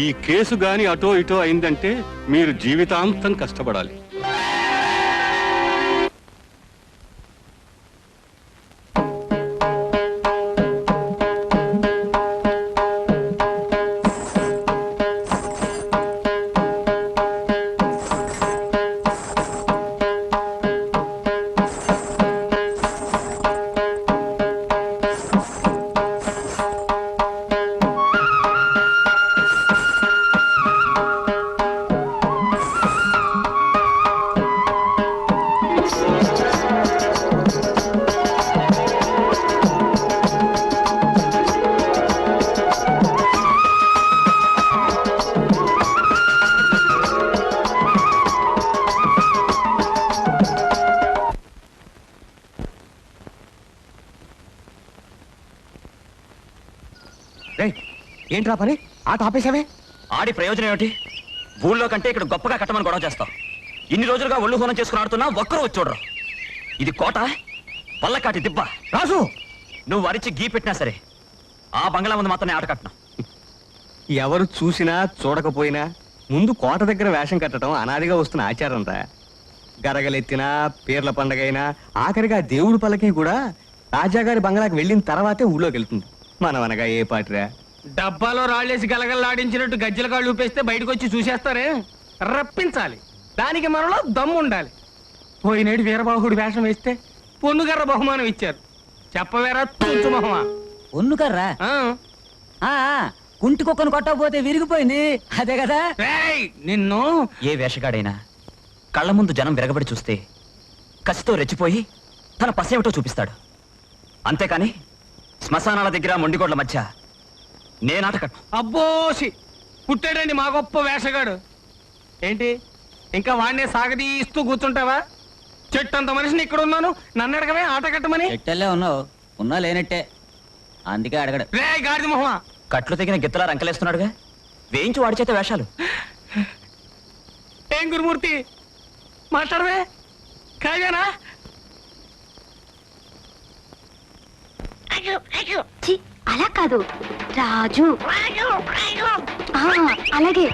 ఈ కేసు గాని అటో ఇటో అయిందంటే మీరు జీవితాంతం కష్టపడాలి. ఏంట్రా పని ఆట ఆపేశావే? ఆడి ప్రయోజనం ఏమిటి? ఊళ్ళో కంటే ఇక్కడ గొప్పగా కట్టమని గొడవ చేస్తాం. ఇన్ని రోజులుగా ఒళ్ళు హోనం చేసుకుని ఆడుతున్నా ఒక్కరూ వచ్చి చూడరు. ఇది కోట, పల్లకాటి దిబ్బ. రాజు, నువ్వు అరిచి గీ పెట్టినా సరే ఆ బంగ్లా ముందు మాత్రమే ఆట కట్టను. ఎవరు చూసినా చూడకపోయినా ముందు కోట దగ్గర వేషం కట్టడం అనాదిగా వస్తున్న ఆచారం రా. గరగలెత్తినా, పీర్ల పండగైనా, ఆఖరిగా దేవుడి పల్లకి కూడా రాజాగారి బంగ్లాకి వెళ్ళిన తర్వాతే ఊళ్ళోకి వెళ్తుంది. మనం అనగా ఏ పాటిరా? డబ్బాలో రాళ్ళేసి గలగల్లాడించినట్టు గజ్జల కాళ్ళు ఊపేస్తే బయటకు వచ్చి చూసేస్తారే? రప్పించాలి. దానికి మనలో దమ్ము ఉండాలి. పోయినేడు వీరబాహుడు వేషం వేస్తే పొన్నుగర్ర బహుమానం ఇచ్చారు. చెప్పవేరా తుంచు మొహమా? ఒన్నుకర్రా కుంటి కుక్కను కొట్టకపోతే విరిగిపోయింది, అదే కదా? నిన్ను ఏ వేషగాడైనా కళ్ళ ముందు జనం విరగబడి చూస్తే కసితో రెచ్చిపోయి తన పసేమిటో చూపిస్తాడు. అంతేకాని శ్మశానాల దగ్గర మొండిగోడ్ల మధ్య నేనాట కట్టు. అబ్బోసి పుట్టాడండి మా గొప్ప వేషగాడు. ఏంటి ఇంకా వాడినే సాగదీస్తూ కూర్చుంటావా? చెట్టంత మనిషిని ఇక్కడ ఉన్నాను, నన్ను అడగవే ఆట కట్టమని? ఎట్టెల్లే ఉన్నావు, ఉన్నా లేనట్టే, అందుకే అడగడు. రే గాడిద మొహమా! కట్లు తెగిన గిత్తలా రంకలేస్తున్నాడుగా, వేయించి వాడి చేత వేషాలు. ఏం గురుమూర్తి మాట్లాడవే? కావేనా? ఛీ, అలా కాదు రాజు. అలాగే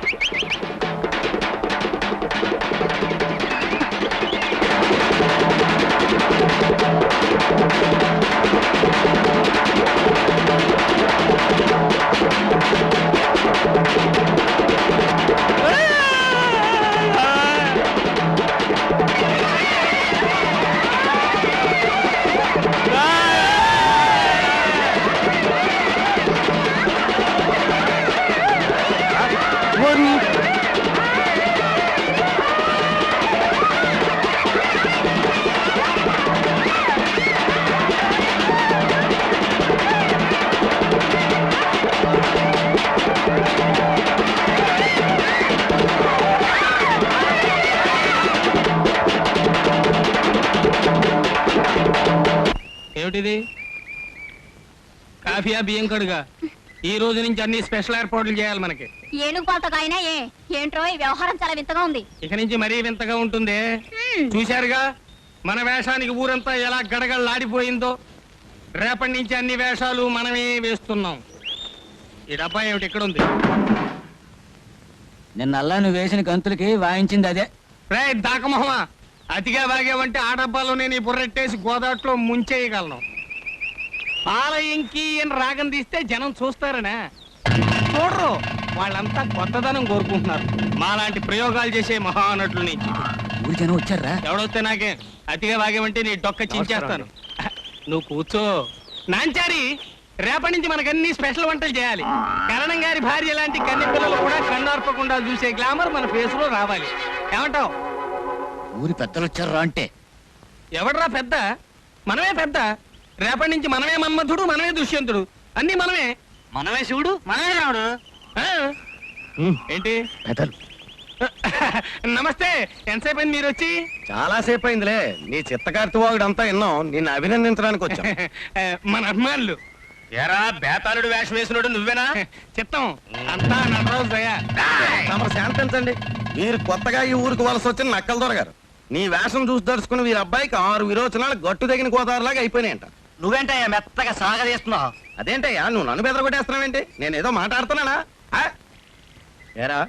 ఏమిటిది? కాఫీయా బియ్యం కడుగా? ఈ రోజు నుంచి అన్ని స్పెషల్ ఏర్పాట్లు చేయాలి మనకి. ఏనుగు పాలతో కాయనా ఏంట్రో ఈ వ్యవహారం చాలా వింతగా ఉంది. ఇక నుంచి మరీ వింతగా ఉంటుంది. చూశారుగా మన వేషానికి ఊరంతా ఎలా గడగడలాడిపోయిందో. రేపటి నుంచి అన్ని వేషాలు మనమే వేస్తున్నాం. ఈ డబ్బా ఏమిటి ఇక్కడ ఉంది? నిన్నల్లా నువ్వు వేసిన గంతులకి వాయించింది అదే. రే దాకమొహమా, అతిగా వాగేవంటే ఆ డబ్బాలోనే నీ బుర్రెట్టేసి గోదాట్లో ముంచేయగలను. పాలయంకి అని రాగం తీస్తే జనం చూస్తారనా? చూడరు. వాళ్ళంతా కొత్తదనం కోరుకుంటున్నారు మాలాంటి ప్రయోగాలు చేసే మహానటుల నుంచి. ఊరి జనం వచ్చారా? ఎవడొస్తే నాకే. అతిగా వాగేవంటే నీ డొక్క చించేస్తాను. నువ్వు కూర్చో. నాంచారి, రేపటి నుంచి మనకన్నీ స్పెషల్ వంటలు చేయాలి. కరణం గారి భార్య లాంటి కన్నె పిల్లలు కూడా కన్నార్పకుండా చూసే గ్లామర్ మన ఫేస్ లో రావాలి. ఏమంటావు? ఊరి పెద్దలు వచ్చారా అంటే? ఎవడరా పెద్ద? మనమే పెద్ద. రేపటి నుంచి మనమే మన్మధుడు, మనమే దుష్యంతుడు, అన్ని మనమే. మనమే శివుడు, మనమే రాముడు. ఏంటి? నమస్తే. ఎంతసేపు అయింది మీరు వచ్చి? చాలా సేపు అయిందిలే. నీ చిత్తకార్తివాగుడు అంతా విన్నాం. నిన్ను అభినందించడానికి వచ్చా. మన అభిమానులు. ఎరా బేతాళుడు వేషం వేసినాడు నువ్వేనా? చిత్తం అంతా నటరాజు దయ. తమరు శాంతించండి. మీరు కొత్తగా ఈ ఊరికి వలస వచ్చిన నక్కల దొరగారు. నీ వేషం చూసి దడుచుకుని వీరి అబ్బాయికి 6 విరోచనాలు గట్టు తగిన గోదావరిలాగా అయిపోయినాయంట. నువ్వేంటయ్యా మెత్తగా సాగదీస్తున్నావు? అదేంటయ్యా నువ్వు నన్ను బెదరగొట్టేస్తున్నావేంటి? నేనేదో మాట్లాడుతున్నానా? ఏరా,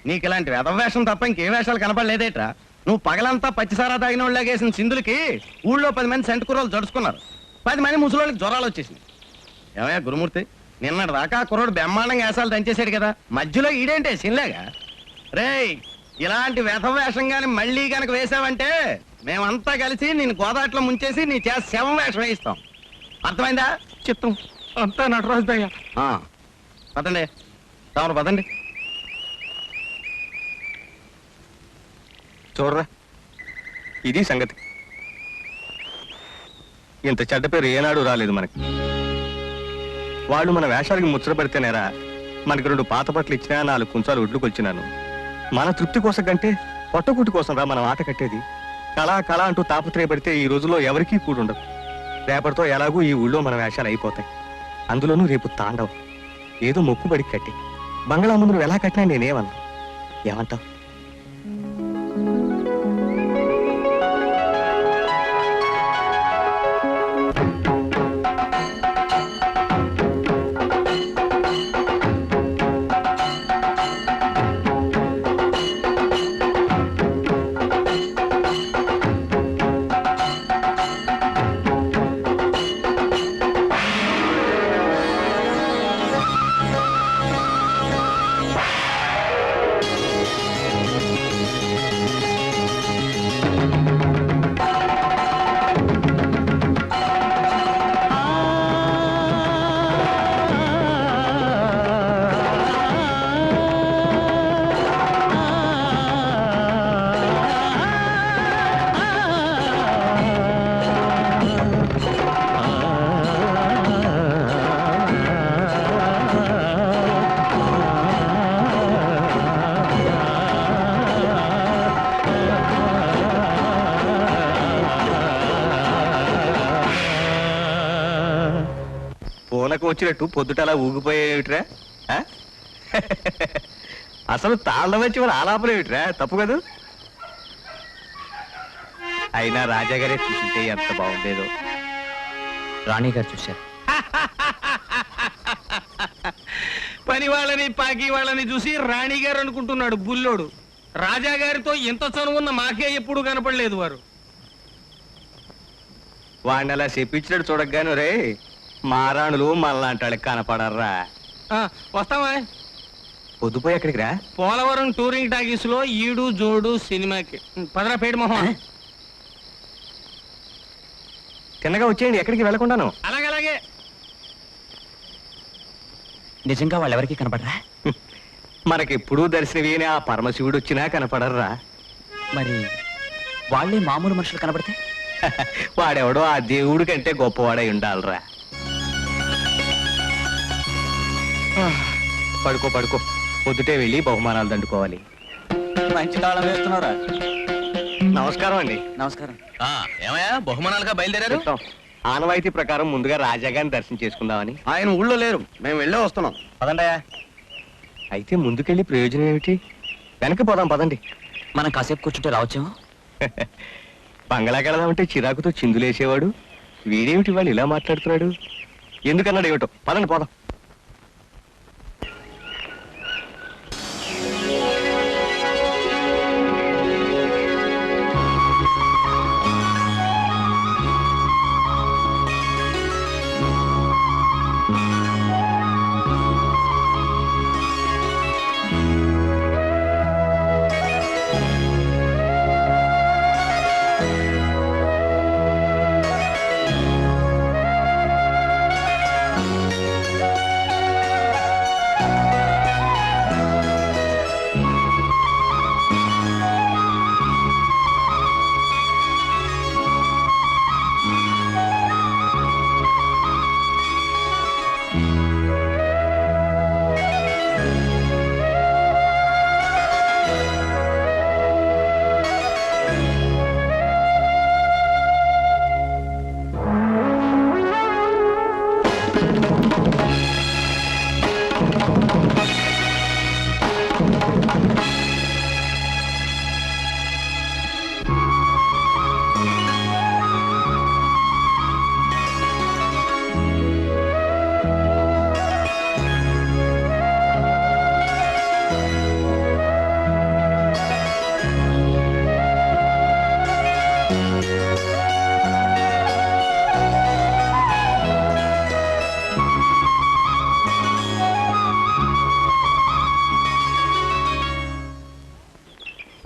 నీకు ఇలాంటి వేషం తప్ప ఇంకే వేషాలు కనపడలేదేట్రా? నువ్వు పగలంతా పచ్చిసారా తాగిన వాళ్ళకి వేసిన సింధులకి ఊళ్ళో 10 మంది సెంటు కుర్రోలు జడుచుకున్నారు. 10 మంది ముసలోళ్ళకి జ్వరాలు వచ్చేసినాయి. ఏమయ్యా గురుమూర్తి, నిన్నటి దాకా కుర్రోడు బ్రహ్మాండంగా వేషాలు దంచేశాడు కదా, మధ్యలో ఈడేంటే సిన్లాగా? రేయ్, ఇలాంటి వేషం గాని మళ్ళీ గనక వేసావంటే మేమంతా కలిసి నేను గోదాట్లో ముంచేసి నీ చేత శవం వేషం వేయిస్తాం. అర్థమైందా? చిత్తం అంతా నటరాజు దయ. పదండి, తమరు పదండి. చూడరా, ఇది సంగతి. ఇంత చెడ్డ పేరు ఏనాడు రాలేదు మనకి. వాళ్ళు మన వేషాలకి ముచ్చట పెడితేనేరా మనకి 2 పాత బట్టలు ఇచ్చినా 4 కుంచాలు ఒడ్లు కొలిచినాను. మన తృప్తి కోసం కంటే పొట్టకూటి కోసం రా మనం ఆట కట్టేది. కళ అంటూ తాపత్రయపడితే ఈ రోజుల్లో ఎవరికీ కూడుండదు. రేపటితో ఎలాగూ ఈ ఊళ్ళో మన వేషాలు అయిపోతాయి. అందులోనూ రేపు తాండవం. ఏదో మొక్కుబడి కట్టి బంగ్లా ముందు నువ్వు ఎలా కట్టినా నేనేమన్నా. ఏమంటావు? పూనకు వచ్చినట్టు పొద్దుటలా ఊగిపోయేవిట్రా? అసలు తాళ్ళ వచ్చి మరి ఆలాపలేవిట్రా? తప్పు కదూ. అయినా రాజాగారే చూసింటే ఎంత బాగుండేదో. రాణి గారు చూశారు. పని వాళ్ళని పాకి వాళ్ళని చూసి రాణి గారు అనుకుంటున్నాడు బుల్లోడు. రాజా గారితో ఎంత చనువున్న మాకే ఎప్పుడు కనపడలేదు వారు. వాడిని అలా చెప్పించినట్టు చూడగాను రే మారాణులు మళ్ళాంటాడు కనపడర్రా. వస్తావా? పొద్దుపోయి ఎక్కడికి రా? పోలవరం టూరింగ్ టాకీస్ లో ఈడు జోడు సినిమాకి. పదరా పేడు మొహం. తిన్నగా వచ్చేయండి, ఎక్కడికి వెళ్ళకుండాను. అలాగే. నిజంగా వాళ్ళెవరికి కనపడరా? మనకెప్పుడూ దర్శనమేని ఆ పరమశివుడు వచ్చినా కనపడర్రా. మరి వాళ్ళే మామూలు మనుషులు కనపడితే? వాడెవడో ఆ దేవుడి కంటే గొప్పవాడై ఉండాలరా. పడుకో పడుకో, పొద్దుటే వెళ్ళి బహుమానాలు దండుకోవాలి. మంచి తాళం వేస్తున్నారా? నమస్కారం అండి. నమస్కారం. ఏమయ్యా బహుమానాలుగా బయలుదేరారు? ఆనవాయితీ ప్రకారం ముందుగా రాజాగారిని దర్శనం చేసుకుందామని. ఆయన ఊళ్ళో లేరు, మేము వెళ్ళే వస్తున్నాం. పదండయా. అయితే ముందుకెళ్ళి ప్రయోజనం ఏమిటి? వెనక్కి పోదాం పదండి. మనం కాసేపు కూర్చుంటే రావచ్చేమో. బంగళాకి వెళదామంటే చిరాకుతో చిందులేసేవాడు వీడేమిటి వాళ్ళు ఇలా మాట్లాడుతున్నాడు? ఎందుకన్నాడు ఏమిటో. పదండి పోదాం.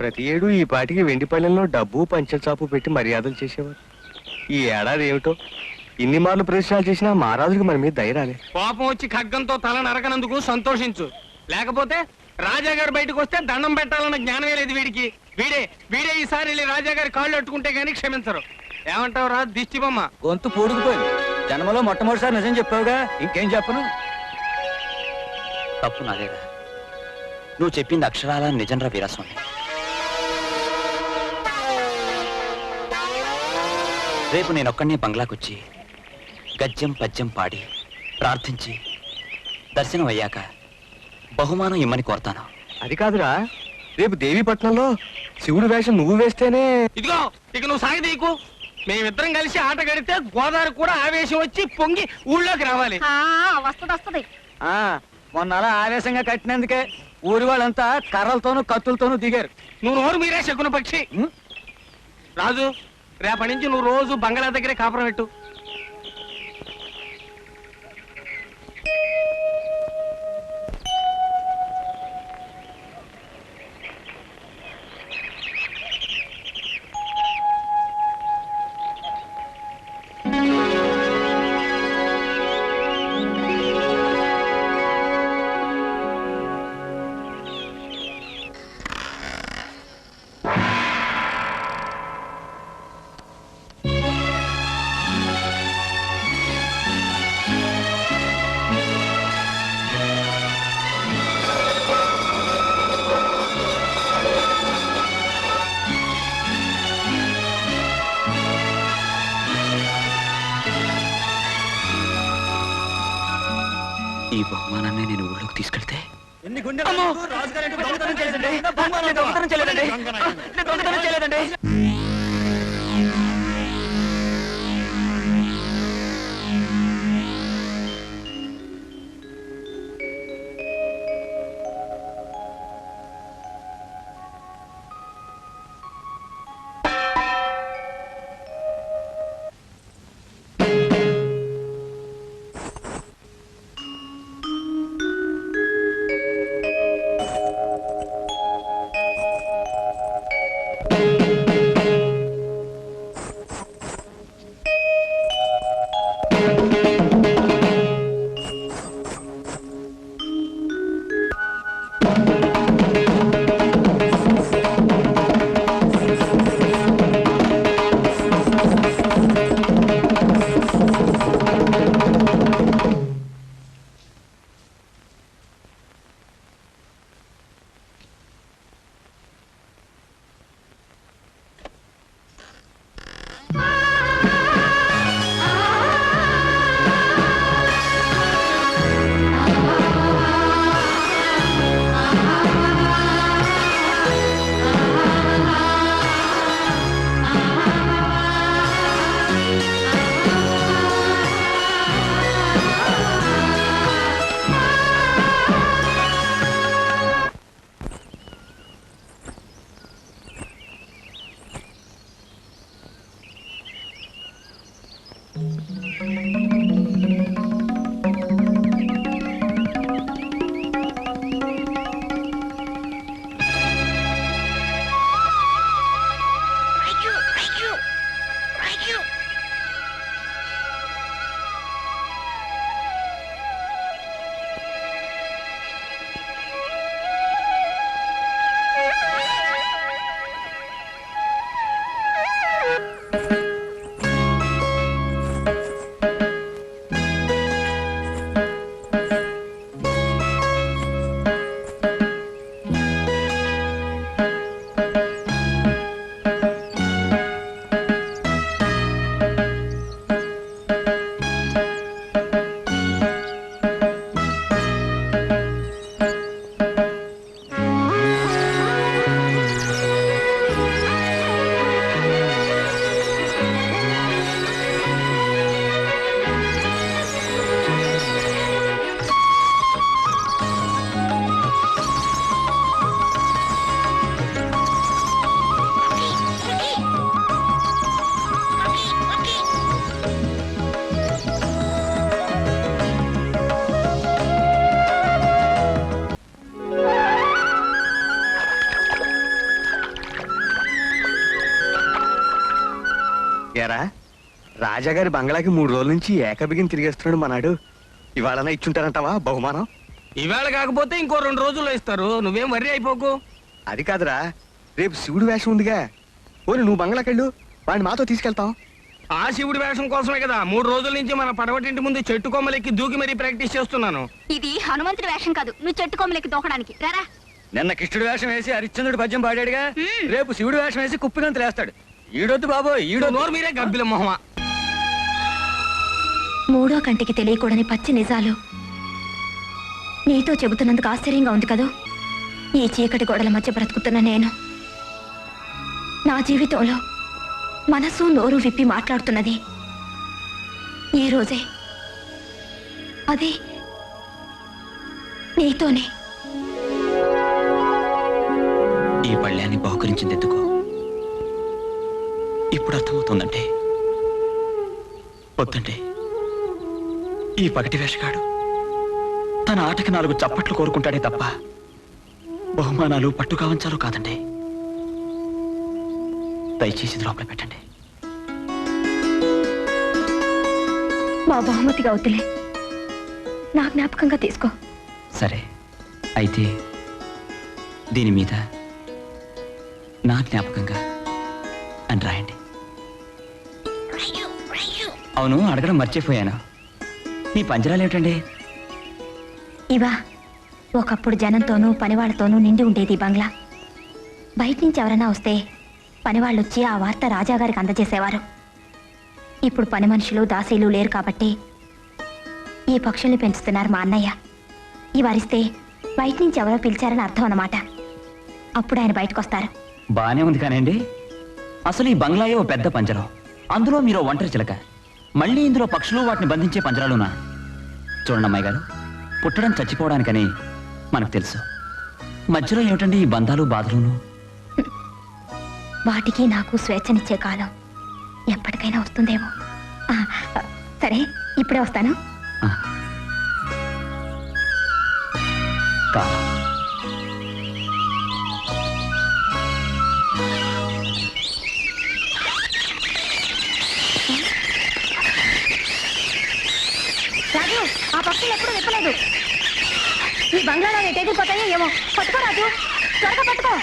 ప్రతి ఏడు ఈ పాటికి వెండిపల్లెంలో డబ్బు పంచచాపు పెట్టి మర్యాదలు చేసేవారు. ఈ ఏడాది ఏమిటో ఇన్ని మార్లు ప్రదర్శనలు చేసినా మహారాజుకి మన మీద ధైర్యాలే. కోపం వచ్చి ఖడ్గంతో తల నరకనందుకు సంతోషించు. లేకపోతే రాజాగారు బయటకు వస్తే దండం పెట్టాలన్న జ్ఞానమే లేదు వీడికి. వీడే ఈసారి వెళ్ళి రాజాగారి కాళ్ళు అట్టుకుంటే గానీ క్షమించరు. ఏమంటావు రా దిష్టి బొమ్మ? గొంతు పూడుకుపోయింది. జన్మలో మొట్టమొదటిసారి నిజం చెప్పావుగా, ఇంకేం చెప్పను. తప్పు నాదేరా. నువ్వు చెప్పింది అక్షరాల నిజంరా వీరాస్వామి. రేపు నేనొక్కడినే బంగ్లాకొచ్చి గద్యం పద్యం పాడి ప్రార్థించి దర్శనం అయ్యాక బహుమానం ఇమ్మని కోరతాను. అది కాదురా, రేపు దేవీపట్నంలో శివుడు వేషం నువ్వు వేస్తేనే. ఇదిగో ఇక నువ్వు సాగదీకు. మేమిద్దరం కలిసి ఆట గడితే గోదావరి కూడా ఆవేశం వచ్చి పొంగి ఊళ్ళోకి రావాలి. వస్తుంది. మొన్న అలా ఆవేశంగా కట్టినందుకే ఊరి వాళ్ళంతా కర్రలతోనూ కత్తులతోనూ దిగారు. నువ్వు నోరు మీరే శకున పక్షి. రాజు, రేపటి నుంచి నువ్వు రోజు బంగాళా దగ్గరే కాపురం పెట్టు. ఈ బహుమానాన్ని నేను ఊళ్ళోకి తీసుకెళ్తే రాజాగారి బంగ్లాకి 3 రోజుల నుంచి ఏకబిగిన తిరిగేస్తున్నాడు మనాడు. ఇవాళనా ఇచ్చుంటానంటావా బహుమానం? ఇవాళ కాకపోతే ఇంకో 2 రోజుల్లో ఇస్తారు. నువ్వేం వర్రీ అయిపోకు. అది కాదురా, రేపు శివుడు వేషం ఉందిగా. ఓని నువ్వు బంగ్లాకెళ్ళు, వాడిని మాతో తీసుకెళ్తాం. ఆ శివుడి వేషం కోసమే కదా 3 రోజుల నుంచి మన పడవటింటి ముందు చెట్టు కొమ్మలెక్కి దూకి మరీ ప్రాక్టీస్ చేస్తున్నాను. ఇది హనుమంతుడి వేషం కాదు, నువ్వు చెట్టు కొమ్మలెక్కి దూకడానికి రారా. నిన్న కృష్ణుడు వేషం వేసి హరిశ్చంద్రుడు పద్యం పాడాడుగా, రేపు శివుడు వేషం వేసి కుప్పిగంతులు వేస్తాడు. ఈడొద్దు బాబు, ఈడో నోరు మీరే గబ్బిల మొహమా. మూడో కంటికి తెలియకూడని పచ్చి నిజాలు నీతో చెబుతున్నందుకు ఆశ్చర్యంగా ఉంది కదూ. ఈ చీకటి గోడల మధ్య బ్రతుకుతున్న నేను నా జీవితంలో మనసు నోరు విప్పి మాట్లాడుతున్నది ఈ రోజే. అది నీతోనే. ఈ పళ్ళ్యాన్ని బహుకరించింది ఎందుకు ఇప్పుడు అర్థమవుతుందంటే. వద్దంటే ఈ పగటి వేషగాడు తన ఆటకి 4 చప్పట్లు కోరుకుంటాడే తప్ప బహుమానాలు పట్టుకావంచాలు కాదండి. దయచేసి లోపల పెట్టండి. మా బహుమతిగా వద్దులే, నా జ్ఞాపకంగా తీసుకో. సరే, అయితే దీని మీద నా జ్ఞాపకంగా అని రాయండి. అవును, అడగడం మర్చిపోయాను. మీ పంజరాలు ఏమిటండి? ఇవా ఒకప్పుడు జనంతోనూ పనివాళ్లతోనూ నిండి ఉండేది ఈ బంగ్లా. బయట నుంచి ఎవరైనా వస్తే పనివాళ్ళొచ్చి ఆ వార్త రాజాగారికి అందజేసేవారు. ఇప్పుడు పని మనుషులు దాసీలు లేరు కాబట్టి ఈ పక్షుల్ని పెంచుతున్నారు మా అన్నయ్య. ఇవరిస్తే బయట నుంచి ఎవరో పిలిచారని అర్థం అన్నమాట. అప్పుడు ఆయన బయటకు వస్తారు. బానే ఉంది కానండి, అసలు ఈ బంగ్లాయే ఓ పెద్ద పంజరం, అందులో మీరు ఒంటరి చిలక, మళ్ళీ ఇందులో పక్షులు వాటిని బంధించే పంజరాలునా? చూడండి అమ్మాయి గారు, పుట్టడం చచ్చిపోవడానికని మనకు తెలుసు. మధ్యలో ఏమిటండి ఈ బంధాలు బాధలును? వాటికి నాకు స్వేచ్ఛనిచ్చే కాలం ఎప్పటికైనా వస్తుందేమో. సరే, ఇప్పుడే వస్తాను. కాలం రాజు, ఆ పక్షులు ఎప్పుడు విప్పలేదు. ఈ బంగ్లాలో ఎగిరిపోతాయో ఏమో. పట్టుకో రాజు, త్వరగా పట్టుకో.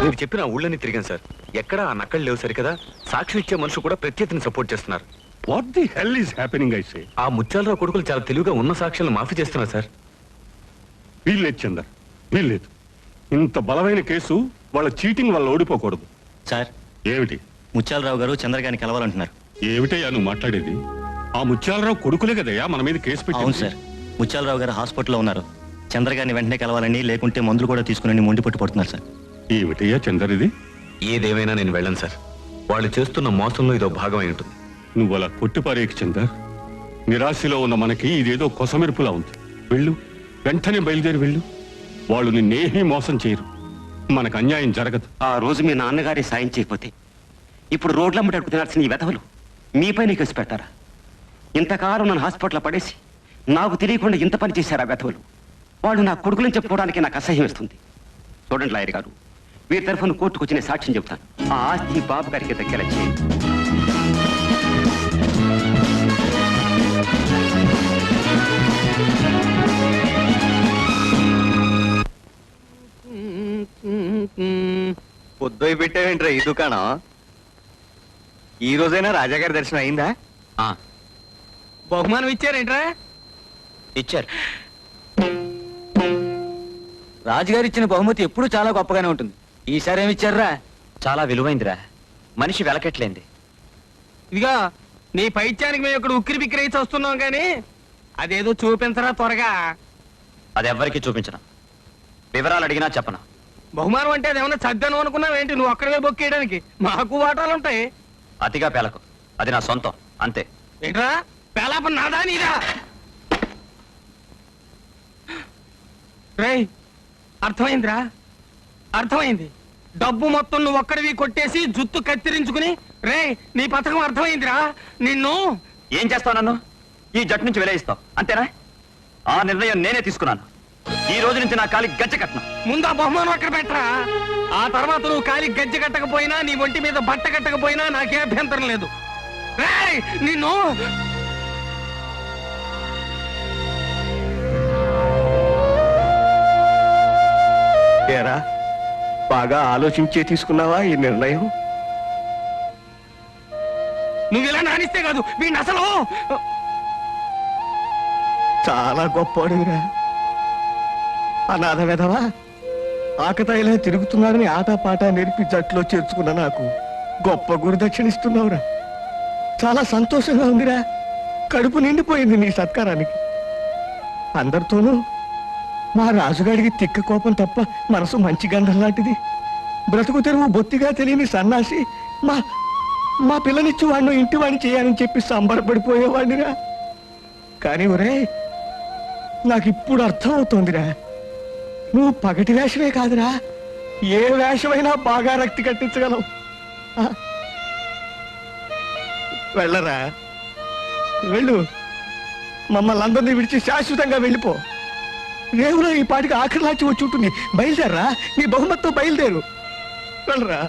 మీరు చెప్పిన ఊళ్ళని తిరిగాను సార్. ఎక్కడా ఆ నక్కలు లేవు సరికదా. సాక్షి ఇచ్చే మనుషులు కూడా ప్రత్యర్థిని సపోర్ట్ చేస్తున్నారు. What the hell is happening I say? ఆ ముత్యాలరావు కొడుకులు చాలా తెలివిగా ఉన్న సాక్ష్యాలను మాఫీ చేస్తున్నారు సార్. వీల్లేదు చందర్, వీల్లేదు. ఇంత బలమైన కేసు వాళ్ళ చీటింగ్ వల్ల ఓడిపోకూడదు. సార్, ఏమిటి? ముత్యాలరావు గారు చంద్రగారిని కలవాలంటున్నారు. ఏమిటయ్యా నువ్వు మాట్లాడేది? ఆ ముత్యాలరావు కొడుకులే కదయ్యా మన మీద కేసు పెట్టి. అవును సార్, ముత్యాలరావు గారు హాస్పిటల్లో ఉన్నారు. చంద్రగారిని వెంటనే కలవాలని, లేకుంటే మందులు కూడా తీసుకుని మొండి పట్టుపడుతున్నారు సార్. ఏమిటయ్యా చందర్ ఇది? ఏదేమైనా నేను వెళ్ళను సార్. వాళ్ళు చేస్తున్న మోసంలో ఇదో భాగమై ఉంటుంది. నువ్వు అలా కొట్టిపారేకి చందర్. నిరాశలో ఉన్న మనకి ఇదేదో కొసమెరుపులా ఉంది. వెళ్ళు, వెంటనే బయలుదేరి వెళ్ళు. వాళ్ళు నిన్నేమీ మోసం చేయరు. మనకు అన్యాయం జరగదు. ఆ రోజు మీ నాన్నగారి సాయం చేయకపోతే ఇప్పుడు రోడ్లమ్మటి అడుగు తినాల్సిన ఈ వెధవలు మీపైన కేసు పెడతారా? ఇంతకాలం నన్ను హాస్పిటల్లో పడేసి నాకు తెలియకుండా ఇంత పని చేశారా వెధవలు? వాళ్ళు నా కొడుకులను చెప్పుకోవడానికి నాకు అసహ్యం ఇస్తుంది. చూడండి లాయర్ గారు, వీరి తరఫున కోర్టుకు వచ్చి నేను సాక్ష్యం చెబుతాను. ఆ ఆస్తి బాబు గారికి దక్కేలా చేయండి. పొద్దు పెట్టావేంట్రా ఈ దుకాణం? ఈ రోజైనా రాజాగారి దర్శనం అయిందా? బహుమానం ఇచ్చారేంట్రా? ఇచ్చారు. రాజుగారు ఇచ్చిన బహుమతి ఎప్పుడూ చాలా గొప్పగానే ఉంటుంది. ఈసారి ఏమి ఇచ్చారా? చాలా విలువైందిరా, మనిషి వెలకెట్లేంది. ఇదిగా నీ పైత్యానికి మేము ఇక్కడ ఉక్కిరి బిక్కిరి అయి వస్తున్నాం కానీ అదేదో చూపించరా త్వరగా. అది ఎవ్వరికీ చూపించను. వివరాలు అడిగినా చెప్పను. బహుమానం అంటే అదేమన్నా చద్దాను అనుకున్నావేంటి? నువ్వు అక్కడే బొక్కేయడానికి మాకు వాటాలు ఉంటాయి. అతిగా పేలకు, అది నా సొంతం అంతే. ఏంట్రా పేలాప నాదా నీదా? రేయ్, అర్థమైందిరా, అర్థమైంది. డబ్బు మొత్తం నువ్వు ఒక్కడివి కొట్టేసి జుత్తు కత్తిరించుకుని రే నీ పథకం అర్థమైందిరా. నిన్ను ఏం చేస్తావు? నన్ను ఈ జట్టు నుంచి విలయిస్తావు అంతేనా? ఆ నిర్ణయం నేనే తీసుకున్నాను. ఈ రోజు నుంచి నా కాలి గజ్జ కట్నం. ముందు ఆ బహుమానం అక్కడ పెట్టరా. ఆ తర్వాత నువ్వు కాలి గజ్జె కట్టకపోయినా నీ ఒంటి మీద బట్ట కట్టకపోయినా నాకే అభ్యంతరం లేదు. రేయ్, నిన్ను ఏరా బాగా ఆలోచించే తీసుకున్నావా ఈ నిర్ణయం? నువ్వు ఇలా నానిస్తే కాదు వీడిని అసలు చాలా గొప్పవాడురా. అనాథ వెధవా ఆకతాయిలా తిరుగుతున్నారని ఆటపాట నేర్పి జట్లో చేర్చుకున్న నాకు గొప్ప గురుదక్షిణ ఇస్తున్నావురా. చాలా సంతోషంగా ఉందిరా. కడుపు నిండిపోయింది నీ సత్కారానికి. అందరితోనూ మా రాజుగాడికి తిక్క కోపం తప్ప మనసు మంచి గంధం లాంటిది. బ్రతుకు తెరువు బొత్తిగా తెలియని సన్నాసి మా మా పిల్లనిచ్చి వాడిని ఇంటి వాడిని చేయాలని చెప్పి సంబరపడిపోయేవాడినిరా. కానీ ఒరే నాకు ఇప్పుడు అర్థం అవుతోందిరా, నువ్వు పగటి వేషమే కాదురా, ఏ వేషమైనా బాగా రక్తి కట్టించగలవు. ఆ? వెళ్ళరా, వెళ్ళు. మమ్మల్ని అందరినీ విడిచి శాశ్వతంగా వెళ్ళిపో. రేవులో ఈ పాటికి ఆఖరిలాచి వచ్చి ఉంటుంది. బయలుదేరరా, నీ బహుమతితో బయలుదేరు. వెళ్ళరా.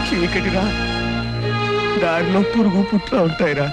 చీకటిరా, దారిలో పురుగు పుట్ర ఉంటాయిరా.